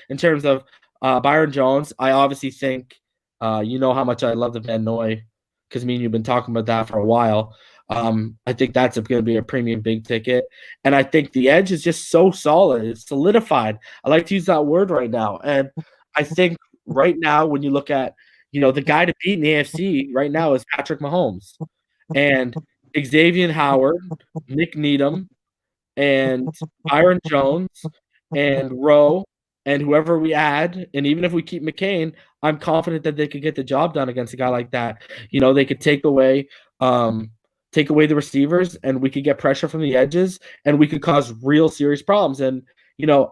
in terms of Byron Jones. I obviously think, how much I love the Van Noy because me and you've been talking about that for a while. I think that's going to be a premium big ticket, and I think the edge is just so solid. It's solidified. I like to use that word right now, and I think. Right now, when you look at, the guy to beat in the AFC right now is Patrick Mahomes and Xavier Howard, Nick Needham, and Byron Jones and Rowe and whoever we add. And even if we keep McCain, I'm confident that they could get the job done against a guy like that. They could take away the receivers and we could get pressure from the edges and we could cause real serious problems. And,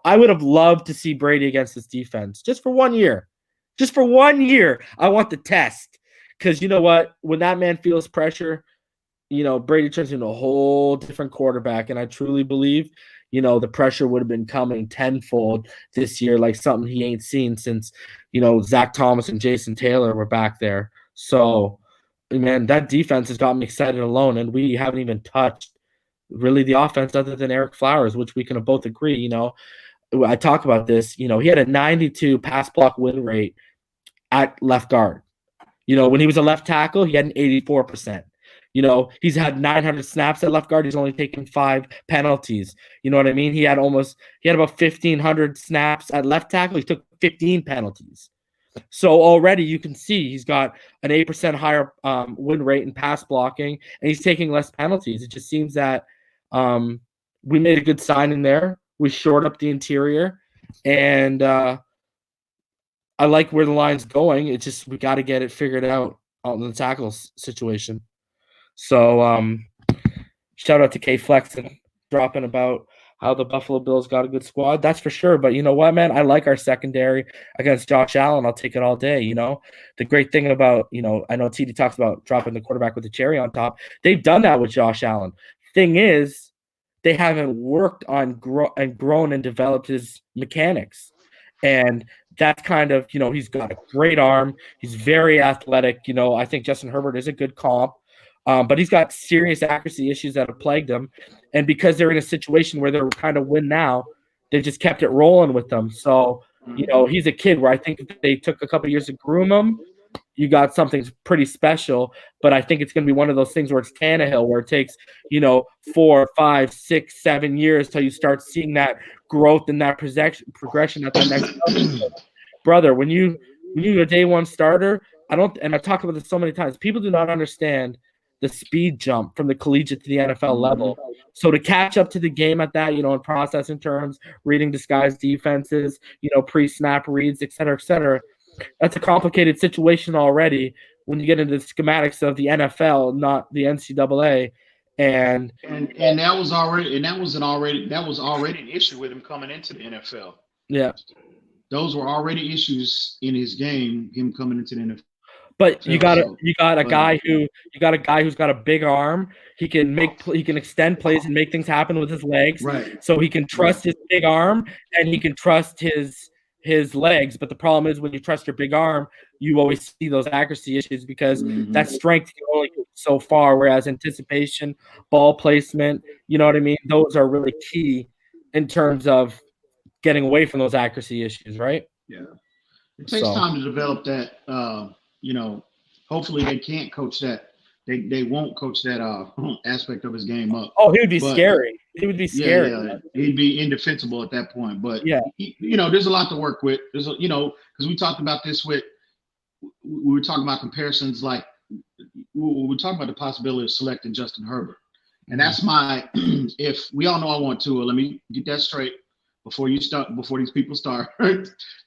I would have loved to see Brady against this defense just for 1 year. Just for 1 year, I want the test. Because you know what? When that man feels pressure, Brady turns into a whole different quarterback. And I truly believe, the pressure would have been coming tenfold this year, like something he ain't seen since, Zach Thomas and Jason Taylor were back there. So, man, that defense has got me excited alone. And we haven't even touched really the offense other than Eric Flowers, which we can both agree, I talk about this, he had a 92 pass block win rate at left guard. When he was a left tackle, he had an 84%. He's had 900 snaps at left guard. He's only taken 5 penalties. You know what I mean? He had about 1,500 snaps at left tackle. He took 15 penalties. So already you can see he's got an 8% higher win rate in pass blocking, and he's taking less penalties. It just seems that we made a good signing there. We shored up the interior, and I like where the line's going. It's just we got to get it figured out on the tackles situation. So shout out to K Flexen dropping about how the Buffalo Bills got a good squad. That's for sure. But you know what, man? I like our secondary against Josh Allen. I'll take it all day. The great thing about, I know TD talks about dropping the quarterback with the cherry on top. They've done that with Josh Allen. thing is, they haven't worked on grown and developed his mechanics. And that's kind of, he's got a great arm. He's very athletic. I think Justin Herbert is a good comp. But he's got serious accuracy issues that have plagued him. And because they're in a situation where they're kind of win now, they just kept it rolling with them. So, he's a kid where I think if they took a couple of years to groom him, you got something pretty special. But I think it's going to be one of those things where it's Tannehill, where it takes, 4, 5, 6, 7 years till you start seeing that growth and that progression at the next level. Brother, when you're a day one starter, and I've talked about this so many times, people do not understand the speed jump from the collegiate to the NFL level. So to catch up to the game at that, in processing terms, reading disguised defenses, pre-snap reads, et cetera, that's a complicated situation already when you get into the schematics of the NFL, not the NCAA. And that was already an issue with him coming into the NFL. Yeah. Those were already issues in his game, him coming into the NFL. But you got a guy who's got a big arm. He can extend plays and make things happen with his legs. Right. So he can trust his big arm and he can trust his legs. But the problem is when you trust your big arm, you always see those accuracy issues because that strength can only go so far. Whereas anticipation, ball placement, you know what I mean? Those are really key in terms of getting away from those accuracy issues, right? Yeah. It takes time to develop that. Hopefully they can't coach that. They won't coach that aspect of his game up. Oh, he would be scary. He would be scary. Yeah. He'd be indefensible at that point. But there's a lot to work with. There's because we talked about this we were talking about comparisons, like we were talking about the possibility of selecting Justin Herbert. And that's my if we all know I want Tua, let me get that straight before these people start.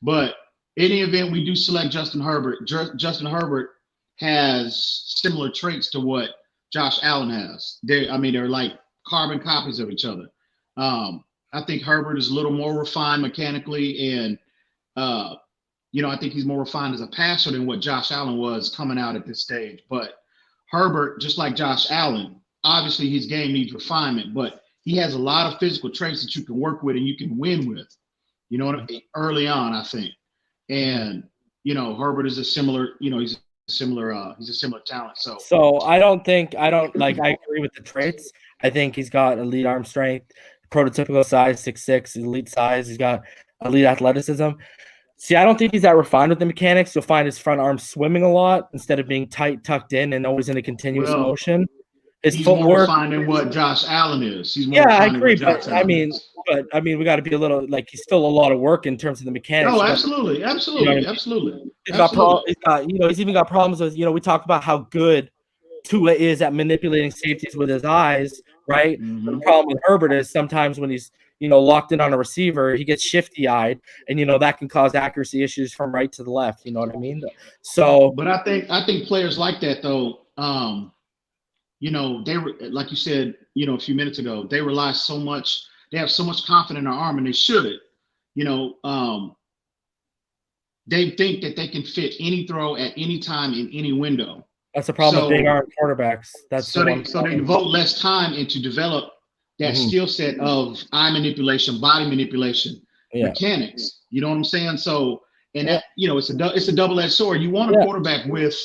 But any event we do select Justin Herbert, Justin Herbert has similar traits to what Josh Allen has. They're like carbon copies of each other. I think Herbert is a little more refined mechanically, and I think he's more refined as a passer than what Josh Allen was coming out at this stage. But Herbert, just like Josh Allen, obviously his game needs refinement, but he has a lot of physical traits that you can work with and you can win with. Early on, I think. And Herbert is a similar, he's a similar talent. So I agree with the traits. I think he's got elite arm strength, prototypical size, 6'6", elite size. He's got elite athleticism. See, I don't think he's that refined with the mechanics. You'll find his front arm swimming a lot instead of being tight, tucked in, and always in a continuous motion. His he's footwork, more refined than what Josh Allen is. I agree, but we got to be a little he's still a lot of work in terms of the mechanics. Oh, absolutely. He's even got problems with we talk about how good Tua is at manipulating safeties with his eyes, right? The problem with Herbert is sometimes when he's locked in on a receiver, he gets shifty-eyed, and that can cause accuracy issues from right to the left. You know what I mean? So, but I think players like that though. They like you said, a few minutes ago, they rely so much. They have so much confidence in their arm, and they should. They think that they can fit any throw at any time in any window. That's the problem with big arm quarterbacks. They devote less time into develop that skill set of eye manipulation, body manipulation, mechanics. You know what I'm saying? So, and that it's a double-edged sword. You want a quarterback with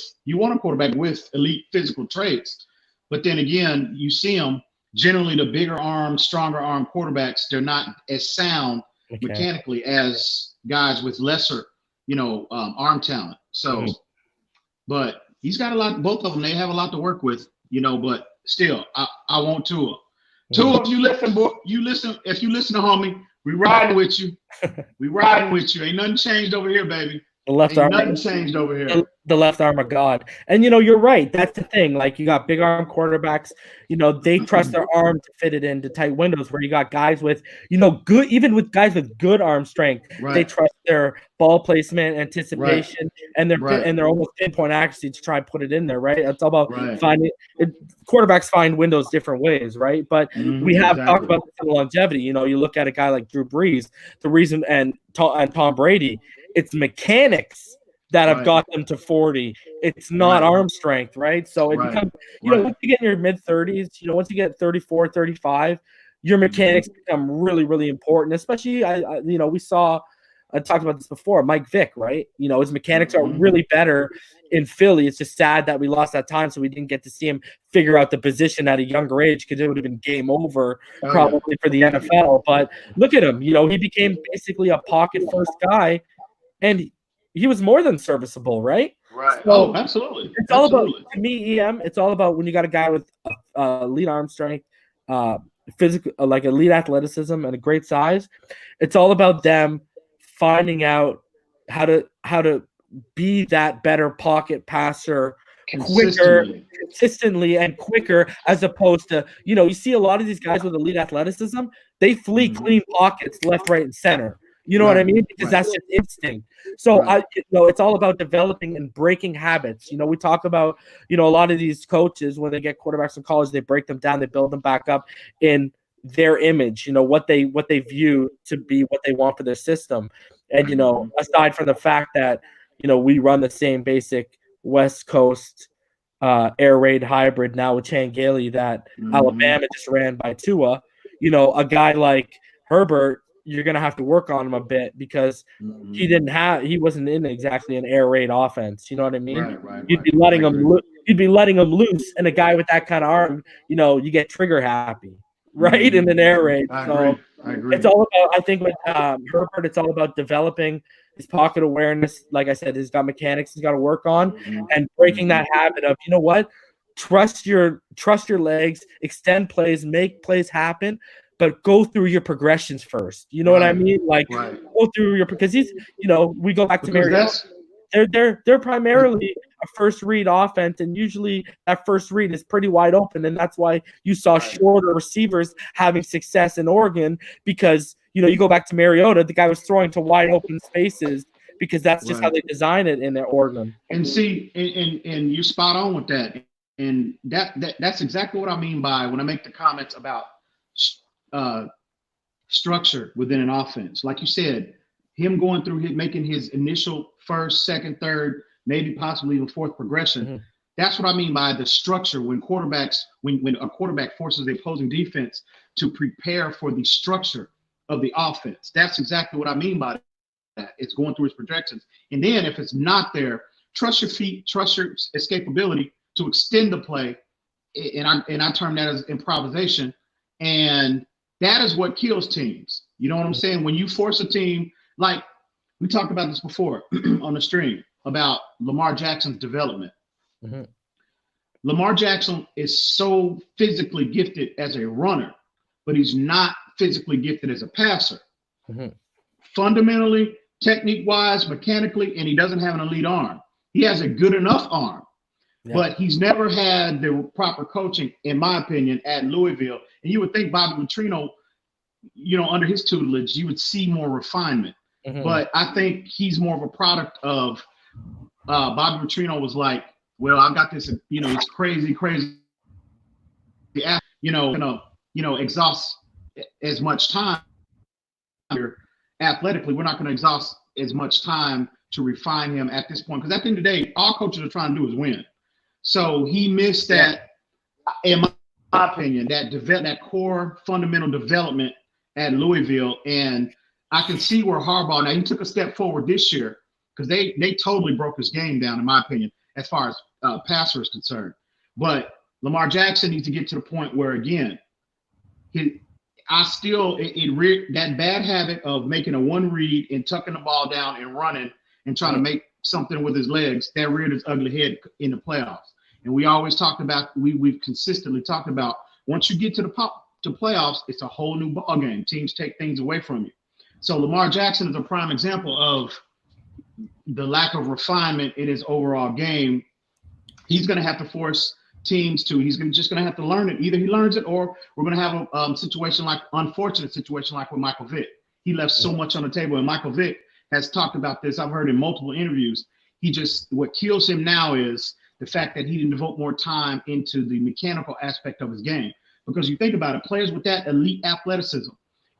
elite physical traits, but then again, you see them. Generally, the bigger arm, stronger arm quarterbacks, they're not as sound mechanically as guys with lesser, arm talent. So, but he's got a lot. Both of them, they have a lot to work with, But still, I want Tua. Tua, if you listen, boy, If you listen to homie, we riding with you. Ain't nothing changed over here, baby. The left arm. Nothing changed over here. The left arm of God. And, you're right. That's the thing. Like, you got big arm quarterbacks, they trust their arm to fit it into tight windows, where you got guys with, good, even with guys with good arm strength, they trust their ball placement, anticipation, and their almost pinpoint accuracy to try and put it in there, right? It's all about finding it. Quarterbacks find windows different ways, right? But we have talked about this in longevity. You look at a guy like Drew Brees, the reason, and Tom Brady, it's mechanics that have got them to 40. It's not arm strength, right? So it becomes, once you get in your mid-30s, once you get 34, 35, your mechanics become really, really important. Especially, we saw, I talked about this before, Mike Vick, right? His mechanics are really better in Philly. It's just sad that we lost that time, so we didn't get to see him figure out the position at a younger age, because it would have been game over probably for the NFL. But look at him. He became basically a pocket-first guy, and he was more than serviceable, right? Right. So absolutely. It's all about, to me, EM, it's all about when you got a guy with elite arm strength, physical, like elite athleticism and a great size. It's all about them finding out how to be that better pocket passer consistently and quicker, as opposed to, you see a lot of these guys with elite athleticism, they flee clean pockets left, right, and center. You know what I mean? Because that's just instinct. So it's all about developing and breaking habits. We talk about, a lot of these coaches, when they get quarterbacks in college, they break them down, they build them back up in their image, what they view to be what they want for their system. And, aside from the fact that, we run the same basic West Coast air raid hybrid now with Chan Gailey that Alabama just ran by Tua, a guy like Herbert, you're going to have to work on him a bit, because he wasn't in exactly an air raid offense. You know what I mean? You'd be letting him loose, and a guy with that kind of arm, you get trigger happy, right? In an air raid. I agree. It's all about, I think with Herbert, it's all about developing his pocket awareness. Like I said, he's got mechanics he's got to work on, and breaking that habit of, trust your legs, extend plays, make plays happen, but go through your progressions first. You know what I mean? Like, go through your, because he's, we go back to Mariota. They're primarily a first read offense, and usually that first read is pretty wide open, and that's why you saw shorter receivers having success in Oregon, because you go back to Mariota, the guy was throwing to wide open spaces, because that's just how they design it in their Oregon. And see, and you're spot on with that, and that's exactly what I mean by when I make the comments about structure within an offense. Like you said, him going through making his initial first, second, third, maybe possibly even fourth progression. That's what I mean by the structure. When a quarterback forces the opposing defense to prepare for the structure of the offense, that's exactly what I mean by that. It's going through his projections. And then if it's not there, trust your feet, trust your escapability to extend the play. And I term that as improvisation. And that is what kills teams. You know what I'm saying? When you force a team, like we talked about this before on the stream about Lamar Jackson's development. Lamar Jackson is so physically gifted as a runner, but he's not physically gifted as a passer. Fundamentally, technique-wise, mechanically, and he doesn't have an elite arm. He has a good enough arm, but he's never had the proper coaching, in my opinion, at Louisville. And you would think Bobby Petrino, under his tutelage, you would see more refinement. But I think he's more of a product of Bobby Petrino was like, well, I've got this, it's crazy, exhaust as much time here athletically. We're not going to exhaust as much time to refine him at this point. Because at the end of the day, all coaches are trying to do is win. So he missed that, in my opinion, that core fundamental development at Louisville. And I can see where Harbaugh, now he took a step forward this year, because they totally broke his game down, in my opinion, as far as passer is concerned. But Lamar Jackson needs to get to the point where, again, that bad habit of making a one read and tucking the ball down and running and trying to make something with his legs, that reared its ugly head in the playoffs. And we always talked about, we've consistently talked about, once you get to the playoffs, it's a whole new ball game. Teams take things away from you. So Lamar Jackson is a prime example of the lack of refinement in his overall game. He's going to have to force teams to, just going to have to learn it. Either he learns it, or we're going to have a unfortunate situation like with Michael Vick. He left so much on the table, and Michael Vick has talked about this. I've heard in multiple interviews. What kills him now is the fact that he didn't devote more time into the mechanical aspect of his game. Because you think about it, players with that elite athleticism,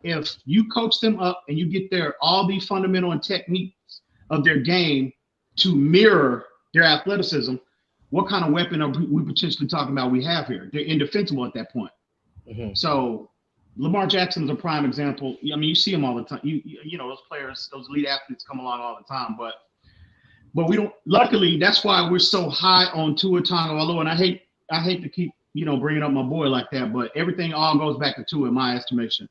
if you coach them up and you get all the fundamental and techniques of their game to mirror their athleticism, what kind of weapon are we potentially talking about we have here? They're indefensible at that point. Mm-hmm. So Lamar Jackson is a prime example. I mean, you see him all the time. You know, those players, those elite athletes come along all the time, but we don't. Luckily, that's why we're so high on Tua Tagovailoa. And I hate to keep bringing up my boy like that, but everything all goes back to Tua in my estimation.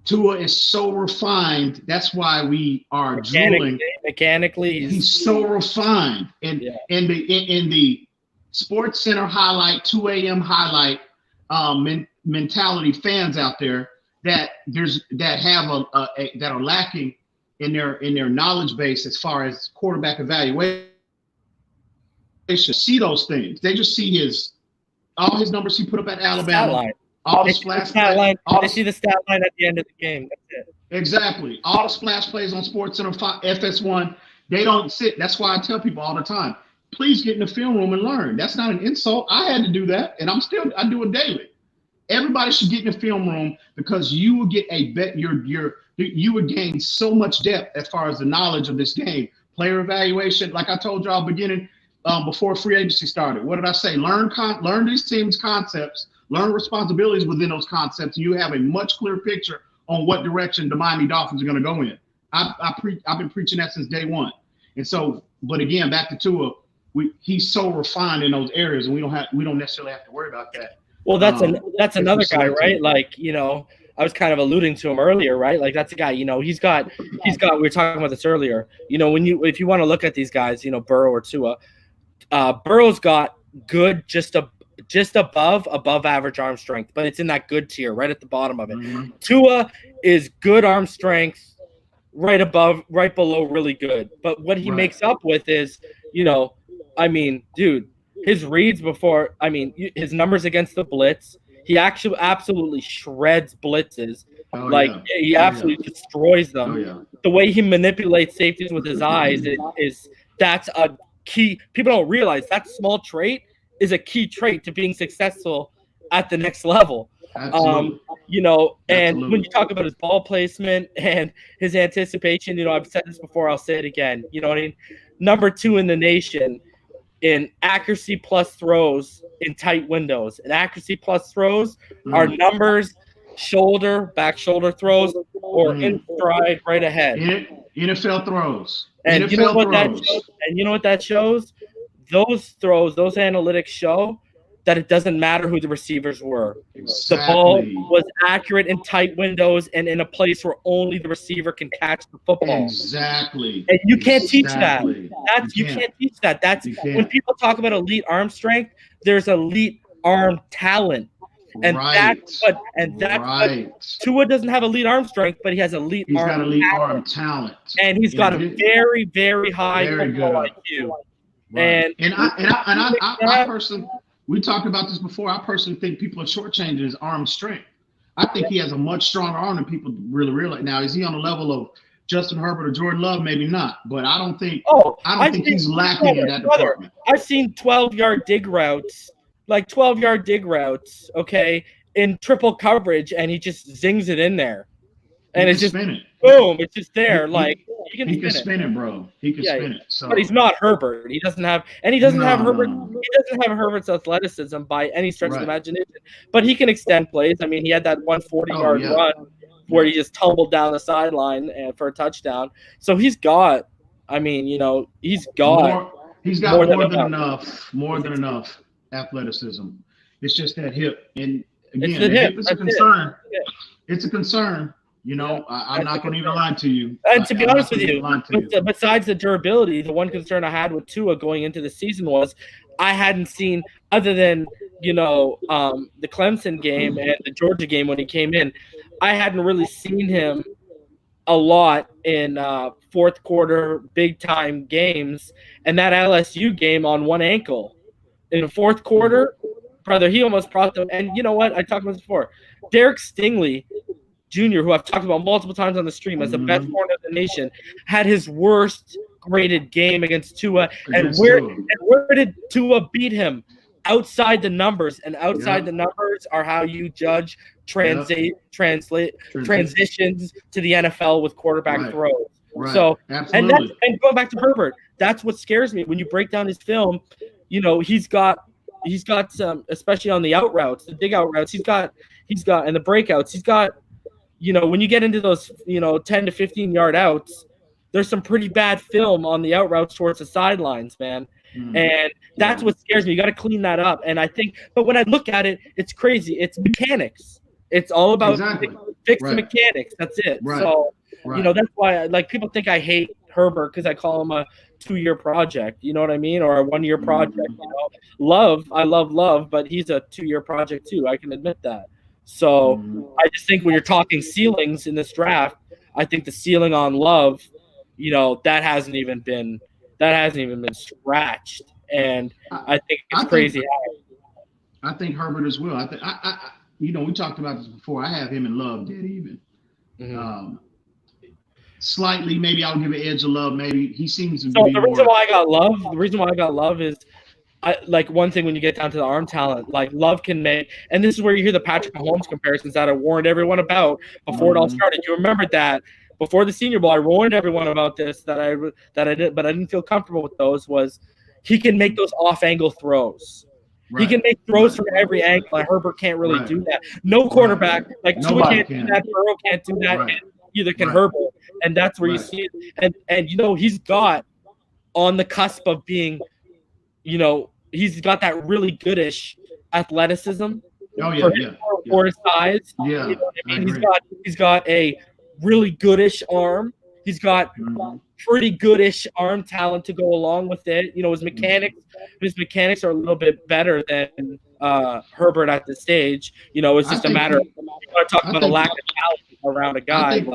Tua is so refined. That's why we are drooling. Mechanically, he's so refined. And in the Sports Center highlight, 2 a.m. highlight mentality fans out there that are lacking in their knowledge base as far as quarterback evaluation. They should see those things. They just see all his numbers he put up at Alabama. All the splash plays. They see the stat line at the end of the game. That's it. Exactly. All the splash plays on SportsCenter FS1, they don't sit. That's why I tell people all the time, please get in the film room and learn. That's not an insult. I had to do that, and I do it daily. Everybody should get in the film room because you will get you would gain so much depth as far as the knowledge of this game. Player evaluation, like I told y'all beginning before free agency started. What did I say? Learn these teams' concepts. Learn responsibilities within those concepts. You have a much clearer picture on what direction the Miami Dolphins are going to go in. I've been preaching that since day one. And so, but again, back to Tua, he's so refined in those areas, and we don't necessarily have to worry about that. Well, that's another guy, right? Like, I was kind of alluding to him earlier, right? Like that's a guy, he's got. We were talking about this earlier. If you want to look at these guys, Burrow or Tua, Burrow's got good, just above average arm strength, but it's in that good tier, right at the bottom of it. Mm-hmm. Tua is good arm strength, right below really good. But what he makes up with is, dude, his reads before, his numbers against the blitz, he actually absolutely shreds blitzes. He absolutely destroys them. Oh, yeah. The way he manipulates safeties with his eyes that's a key. People don't realize that small trait is a key trait to being successful at the next level. Absolutely. And when you talk about his ball placement and his anticipation, I've said this before, I'll say it again. You know what I mean? Number 2 in the nation in accuracy plus throws in tight windows. And accuracy plus throws are numbers, back shoulder throws, or in stride right ahead. NFL throws. And you know what that shows? Those throws, those analytics show that it doesn't matter who the receivers were. Exactly. The ball was accurate in tight windows and in a place where only the receiver can catch the football. Exactly. And you can't teach that. You can't teach that. When people talk about elite arm strength, there's elite arm talent. And that's what Tua doesn't have elite arm strength, but he has elite arm talent. And he's got a very, very high football IQ. Right. And I personally, we talked about this before. I personally think people are shortchanging his arm strength. I think he has a much stronger arm than people really realize. Now, is he on the level of Justin Herbert or Jordan Love? Maybe not, but I don't think he's lacking in that department. I've seen 12-yard dig routes, okay, in triple coverage, and he just zings it in there, and it's just spin it. Boom! It's just there. He can spin it, bro. He can spin it. So. But he's not Herbert. He doesn't have Herbert. He doesn't have Herbert's athleticism by any stretch of the imagination. But he can extend plays. He had that 140-yard run where he just tumbled down the sideline for a touchdown. So he's got. He's got more than enough athleticism. It's just that hip, and again, the hip is a concern. It's a concern. I'm not going to even lie to you. And to be honest with you, besides the durability, the one concern I had with Tua going into the season was I hadn't seen, other than, the Clemson game and the Georgia game when he came in, I hadn't really seen him a lot in fourth quarter big-time games. And that LSU game on one ankle in the fourth quarter, brother, he almost brought them. And you know what? I talked about this before. Derek Stingley Jr., who I've talked about multiple times on the stream as the best corner of the nation, had his worst graded game against Tua. And where did Tua beat him? Outside the numbers, and outside the numbers are how you judge transitions to the NFL with quarterback throws. Right. So, Absolutely. and going back to Herbert, that's what scares me when you break down his film. You know, he's got some, especially on the out routes, the dig out routes. He's got and the breakouts. He's got, you know, when you get into those, you know, 10 to 15 yard outs, there's some pretty bad film on the out routes towards the sidelines, man. And that's what scares me. You got to clean that up. And I think, but when I look at it, it's crazy. It's mechanics. It's all about fix the mechanics. That's it. Right. So, you know, that's why like people think I hate Herbert because I call him a 2-year project. You know what I mean? Or a 1-year project. You know, I love Love, but he's a 2-year project too. I can admit that. So I just think when you're talking ceilings in this draft, I think the ceiling on Love, you know, that hasn't even been scratched, and I think it's crazy. I think Herbert as well. I you know, we talked about this before. I have him and Love dead even. Slightly, maybe I'll give an edge of Love. Maybe he seems to be. So the reason why I got Love is, I like one thing when you get down to the arm talent, like Love can make, and this is where you hear the Patrick Mahomes comparisons that I warned everyone about before it all started. You remembered that before the Senior Bowl, I warned everyone about this that I didn't, but I didn't feel comfortable with those. Was he can make those off-angle throws? Right. He can make throws from every angle. Like Herbert can't really do that. No quarterback like Tua can't do that. Burrow can't do that. And either can Herbert, and that's where you see it. And you know he's got on the cusp of being, you know, he's got that really goodish athleticism. For his size. Yeah, you know what I mean? He's got a really goodish arm. He's got pretty goodish arm talent to go along with it. You know, his mechanics are a little bit better than Herbert at this stage. You know, it's just a matter of about a lack of talent around a guy.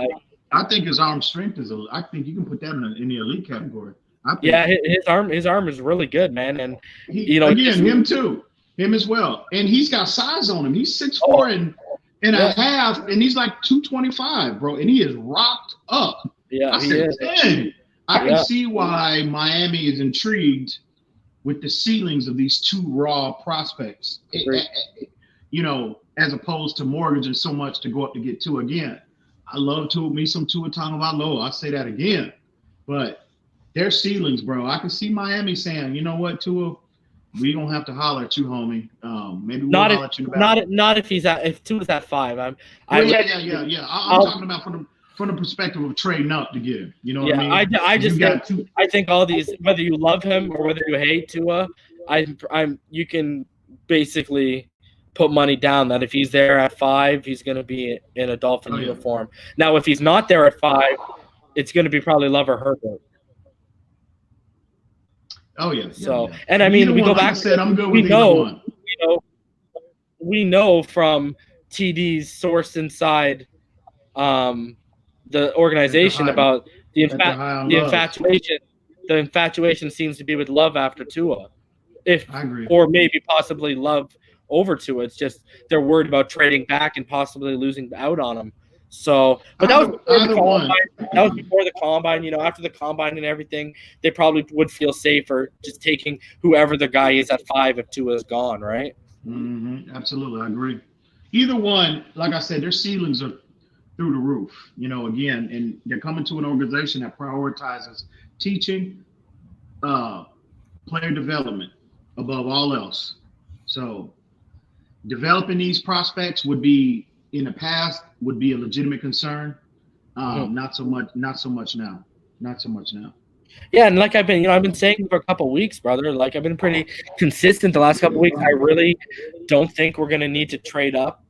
I think his arm strength is. I think you can put that in the elite category. His arm is really good, man. And him too, him as well. And he's got size on him. He's 6'4" and a half, and he's like 225, bro. And he is rocked up. Yeah, I said, dang. I can see why Miami is intrigued with the ceilings of these two raw prospects. You know, as opposed to mortgaging so much to go up to get two again. I love me some Tua Tagovailoa. I say that again, but their ceilings, bro. I can see Miami saying, you know what, Tua, we don't have to holler at you, homie. Maybe we'll holler at you about not if Tua's at 5. I'm talking about from the perspective of trading up to get him. You know what I mean? I think all these, whether you love him or whether you hate Tua, you can basically put money down that if he's there at 5, he's going to be in a Dolphin uniform. Now, if he's not there at 5, it's going to be probably Love or Herbert. Oh yeah. So, and I mean, we go back. I'm good with either one. We know from TD's source inside the organization about the infatuation. The infatuation seems to be with Love after Tua, or maybe possibly Love over Tua. It's just they're worried about trading back and possibly losing out on him. So, but that was before the combine. That was before the combine. You know, after the combine and everything, they probably would feel safer just taking whoever the guy is at 5 if Tua is gone, right? Absolutely, I agree. Either one, like I said, their ceilings are through the roof. You know, again, and they're coming to an organization that prioritizes teaching, player development above all else. So, developing these prospects would be a legitimate concern. Not so much now. Yeah, and like I've been saying for a couple of weeks, brother. Like I've been pretty consistent the last couple of weeks. I really don't think we're gonna need to trade up.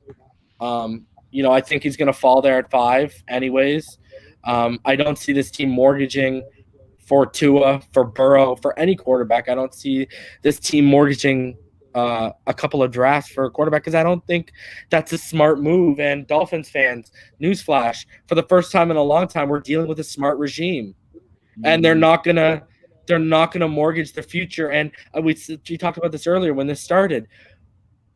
You know, I think he's gonna fall there at 5 anyways. I don't see this team mortgaging for Tua, for Burrow, for any quarterback. I don't see this team mortgaging a couple of drafts for a quarterback because I don't think that's a smart move. And Dolphins fans, newsflash, for the first time in a long time, we're dealing with a smart regime, and they're not gonna mortgage the future. And we talked about this earlier when this started.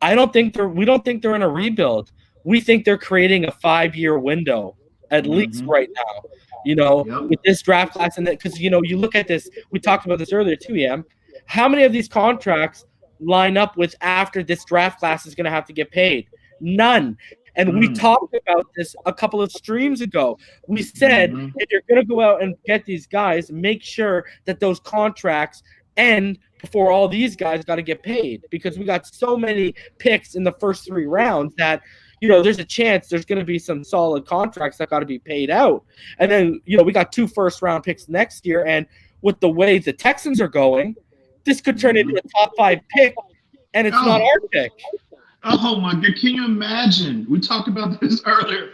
We don't think they're in a rebuild. We think they're creating a 5-year window at least right now. You know, with this draft class, and that because you look at this. We talked about this earlier too, Em. How many of these contracts line up with after this draft class is going to have to get paid? None. And we talked about this a couple of streams ago. We said, if you're going to go out and get these guys, make sure that those contracts end before all these guys got to get paid, because we got so many picks in the first 3 rounds that, there's a chance there's going to be some solid contracts that got to be paid out. And then, we got 2 first-round picks next year. And with the way the Texans are going, this could turn into a top 5 pick, and it's not our pick. Oh, my God. Can you imagine? We talked about this earlier.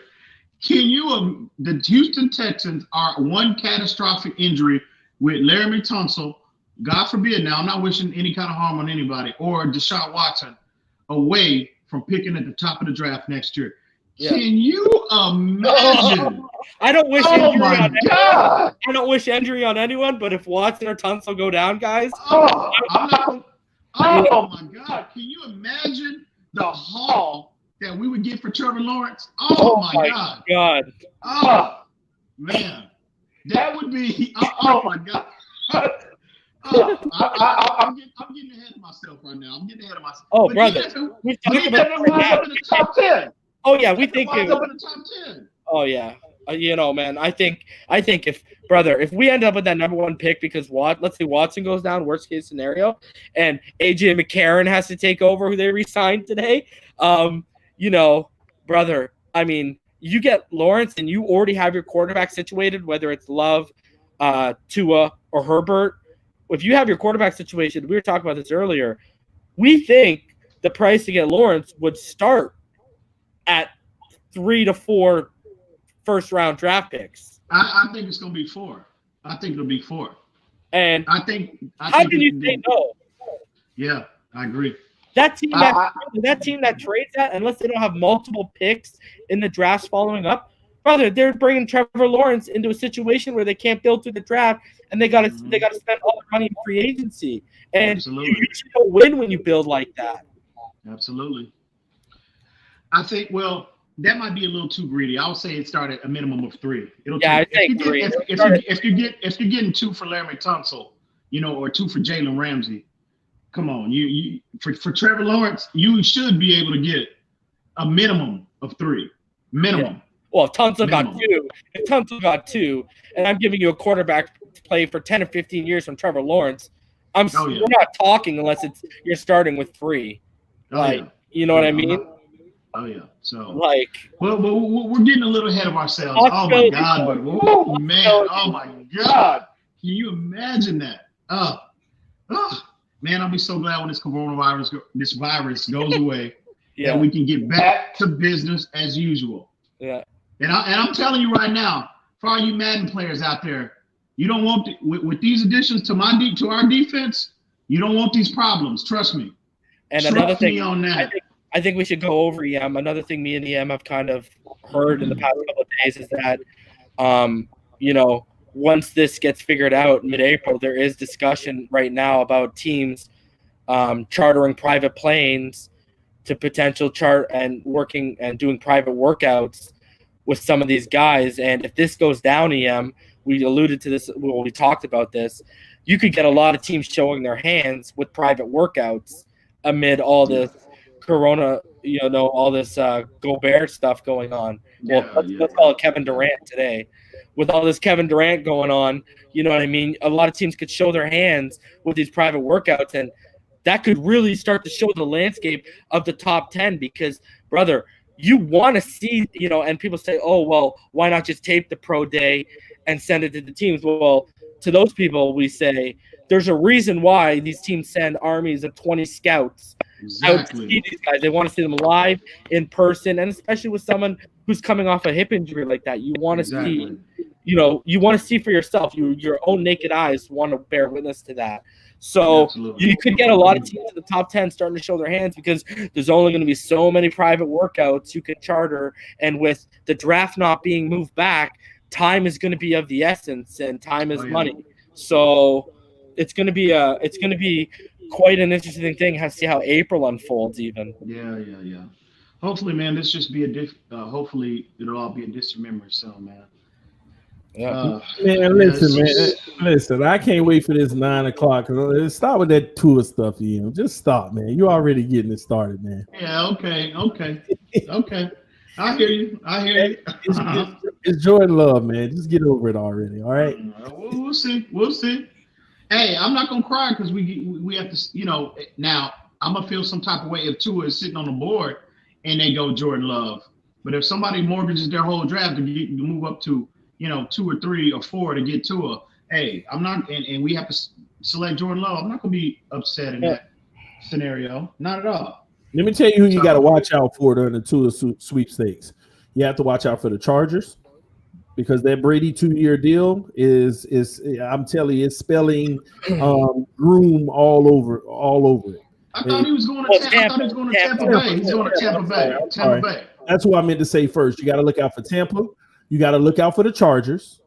The Houston Texans are one catastrophic injury with Laramie Tunsil, God forbid, now I'm not wishing any kind of harm on anybody, or Deshaun Watson away from picking at the top of the draft next year. Yeah. Can you imagine? I don't wish injury on anyone. I don't wish injury on anyone, but if Watson or Tunsil go down, guys. Oh my God. Can you imagine the haul that we would get for Trevor Lawrence? Oh my God. Oh, man. That would be, oh my God. I'm getting ahead of myself right now. Oh, but brother, we talked about in the top 10. Oh yeah, we think up in the top 10. Oh yeah, man. I think if we end up with that number 1 pick, because let's say Watson goes down, worst case scenario, and AJ McCarron has to take over, who they re-signed today. Brother, I mean, you get Lawrence and you already have your quarterback situated, whether it's Love, Tua, or Herbert. If you have your quarterback situation, we were talking about this earlier, we think the price to get Lawrence would start at 3 to 4 first-round draft picks. I think it's going to be 4. I think it'll be 4. And how can you say no? Yeah, I agree. That team that trades that, unless they don't have multiple picks in the drafts following up, brother, they're bringing Trevor Lawrence into a situation where they can't build through the draft, and they got to spend all the money in free agency. And you should win when you build like that. Absolutely. I think, that might be a little too greedy. I would say it started at a minimum of 3. I think 3. If you're getting 2 for Laramie Tunsil, or 2 for Jalen Ramsey, come on. For Trevor Lawrence, you should be able to get a minimum of 3. Minimum. Yeah. Well, if Tunsil got 2, and I'm giving you a quarterback to play for 10 or 15 years from Trevor Lawrence, we're not talking unless you're starting with 3. You know what I mean? Oh yeah. So well, we're getting a little ahead of ourselves. Oh my God! But man! Oh my God! Can you imagine that? Man! I'll be so glad when this virus goes away, and we can get back to business as usual. Yeah. And I'm telling you right now, for all you Madden players out there, you don't want with these additions to our defense, you don't want these problems. Trust me. And another thing on that. I think we should go over EM. Another thing me and EM have kind of heard in the past couple of days is that, once this gets figured out mid-April, there is discussion right now about teams chartering private planes to potential chart and working and doing private workouts with some of these guys. And if this goes down, EM, we alluded to this, we talked about this, you could get a lot of teams showing their hands with private workouts amid all this Corona, all this Gobert stuff going on. Let's call it Kevin Durant today. With all this Kevin Durant going on, you know what I mean? A lot of teams could show their hands with these private workouts, and that could really start to show the landscape of the top 10 because, brother, you want to see, and people say, oh, well, why not just tape the pro day and send it to the teams? Well, to those people, we say there's a reason why these teams send armies of 20 scouts out to see these guys. They want to see them live in person, and especially with someone who's coming off a hip injury like that, you want to see, you want to see for yourself. Your own naked eyes want to bear witness to that. So you could get a lot of teams in the top 10 starting to show their hands because there's only going to be so many private workouts you can charter, and with the draft not being moved back, time is going to be of the essence, and time is money. So it's going to be quite an interesting thing to see how April unfolds even. Yeah. Hopefully, man, this just be hopefully it'll all be a distant memory soon, man. Yeah. Listen, I can't wait for this 9 o'clock. Start with that tour stuff, Just stop, man. You're already getting it started, man. Yeah, okay. I hear you. It's Jordan Love, man. Just get over it already. All right. We'll see. Hey, I'm not gonna cry because we have to. Now I'm gonna feel some type of way if Tua is sitting on the board and they go Jordan Love. But if somebody mortgages their whole draft to move up to 2 or 3 or 4 to get Tua, hey, I'm not, and we have to select Jordan Love. I'm not gonna be upset in that scenario. Not at all. Let me tell you who you got to watch out for during the Tua sweepstakes. You have to watch out for the Chargers because that Brady 2-year deal is I'm telling you, it's spelling groom all over it. I thought he was going to Tampa Bay. He's going to Tampa Bay. That's what I meant to say first. You got to look out for Tampa. You got to look out for the Chargers.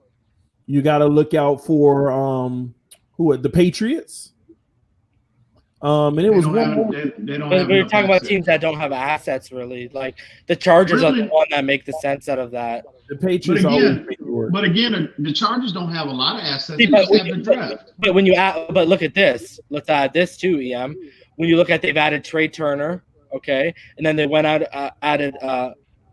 You got to look out for the Patriots. And it was one more. We're talking about teams that don't have assets, really. Like the Chargers are the one that make the sense out of that. The Patriots but again, the Chargers don't have a lot of assets. They just have the draft. But look at this. Let's add this too, EM. When you look at, they've added Trey Turner, okay, and then they went out added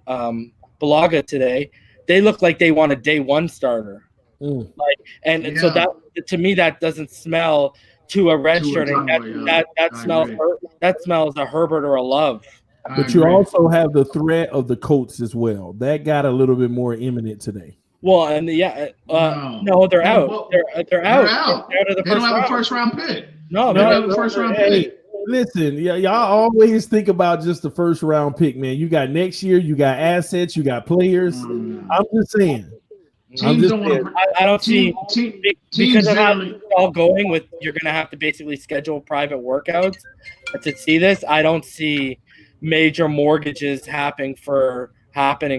Balaga today. They look like they want a day one starter. So that, to me, that doesn't smell to a red shirt. That smells a Herbert or a Love. But you also have the threat of the Colts as well. That got a little bit more imminent today. Well, and no, they're out. They're out. They don't have a first round pick. No, they don't have a first round pick. Listen, y'all always think about just the first round pick, man. You got next year, you got assets, you got players. I'm just saying. I don't see because of how it's all going with. You're going to have to basically schedule private workouts to see this. I don't see major mortgages happening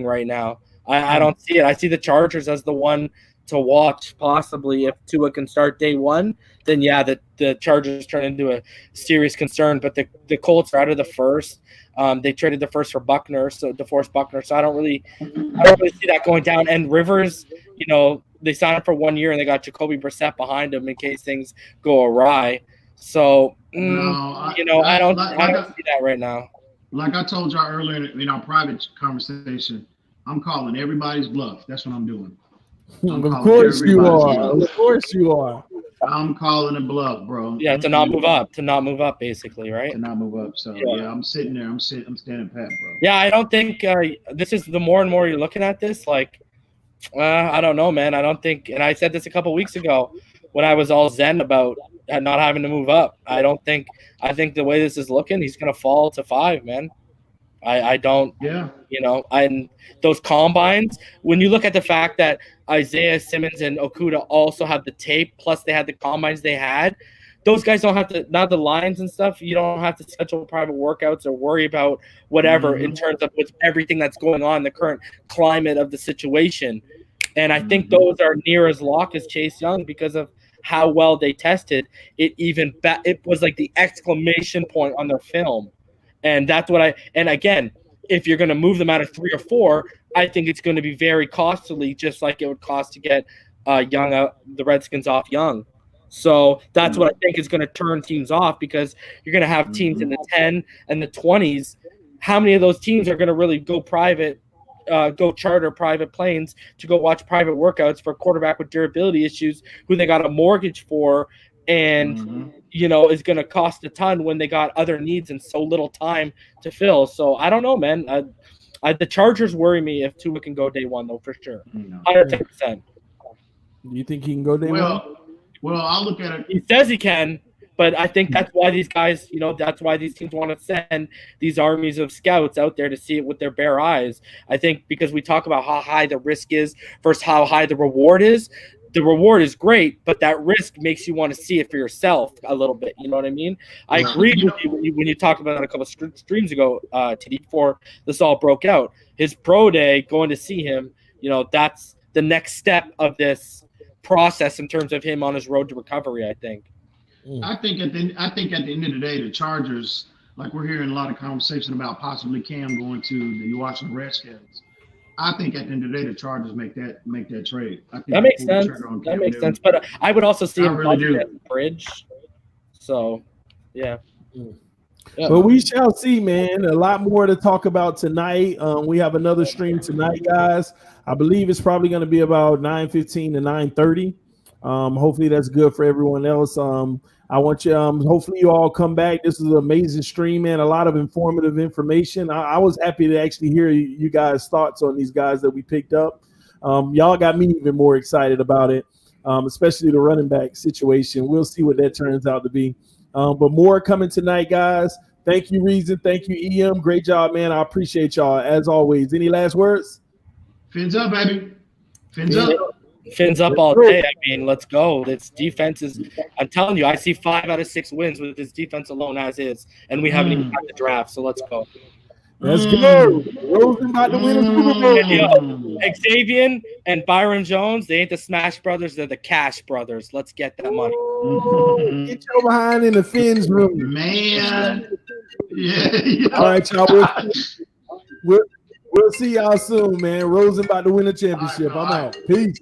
right now. I don't see it. I see the Chargers as the one to watch. Possibly if Tua can start day one, then the Chargers turn into a serious concern. But the Colts are out of the first. They traded the first for DeForest Buckner. So I don't really see that going down. And Rivers, they signed up for 1 year and they got Jacoby Brissett behind him in case things go awry. So I don't see that right now. Like I told y'all earlier in our private conversation, I'm calling everybody's bluff. That's what I'm doing. Of course you are. I'm calling a bluff, bro. Yeah, to not move up, basically, right? To not move up. So I'm sitting there. I'm standing pat, bro. Yeah, I don't think this is the more and more you're looking at this. Like, I don't know, man. I don't think, and I said this a couple weeks ago when I was all zen about not having to move up. I think the way this is looking, he's going to fall to 5, man. I don't, and those combines, when you look at the fact that Isaiah Simmons and Okudah also have the tape, plus they had the combines they had, those guys don't have to, not the lines and stuff, you don't have to schedule private workouts or worry about whatever in terms of with everything that's going on, the current climate of the situation. And I think those are near as locked as Chase Young because of how well they tested. It was like the exclamation point on their film. And that's what and again, if you're going to move them out of 3 or 4, I think it's going to be very costly, just like it would cost to get the Redskins off Young. So that's what I think is going to turn teams off because you're going to have teams in the 10 and the 20s. How many of those teams are going to really go private, go charter private planes to go watch private workouts for a quarterback with durability issues who they got a mortgage for and is going to cost a ton when they got other needs and so little time to fill. So I don't know, man. The Chargers worry me if Tua can go day one, though, for sure. 110%. You think he can go day one? Well, I'll look at it. He says he can, but I think that's why these guys, that's why these teams want to send these armies of scouts out there to see it with their bare eyes. I think because we talk about how high the risk is versus how high the reward is. The reward is great, but that risk makes you want to see it for yourself a little bit. You know what I mean? I agreed with you when you talked about it a couple of streams ago, TD, before this all broke out. His pro day, going to see him, that's the next step of this process in terms of him on his road to recovery, I think. I think at the end of the day, the Chargers, like we're hearing a lot of conversation about possibly Cam going to the Washington Redskins. I think at the end of the day, the Chargers make that trade. I think that makes sense. That makes sense. But I would also see him really at the bridge. So, yeah. Yeah. But we shall see, man. A lot more to talk about tonight. We have another stream tonight, guys. I believe it's probably going to be about 9:15 to 9:30. Hopefully that's good for everyone else. I want you. Hopefully you all come back. This is an amazing stream, man. A lot of informative information. I was happy to actually hear you guys' thoughts on these guys that we picked up. Y'all got me even more excited about it, especially the running back situation. We'll see what that turns out to be. But more coming tonight, guys. Thank you, Reason. Thank you, EM. Great job, man. I appreciate y'all as always. Any last words? Fins up, baby. Fins up. Fins up all day. I mean, let's go. This defense is, I'm telling you, I see 5 out of 6 wins with this defense alone as is. And we haven't even had the draft, so let's go. Let's go. Rosen about to win a Super Bowl. Xavier and Byron Jones, they ain't the Smash Brothers, they're the Cash Brothers. Let's get that money. Get your behind in the Fins room. Man. Yeah. All right, y'all. We'll see y'all soon, man. Rosen about to win a championship. I'm out. Peace.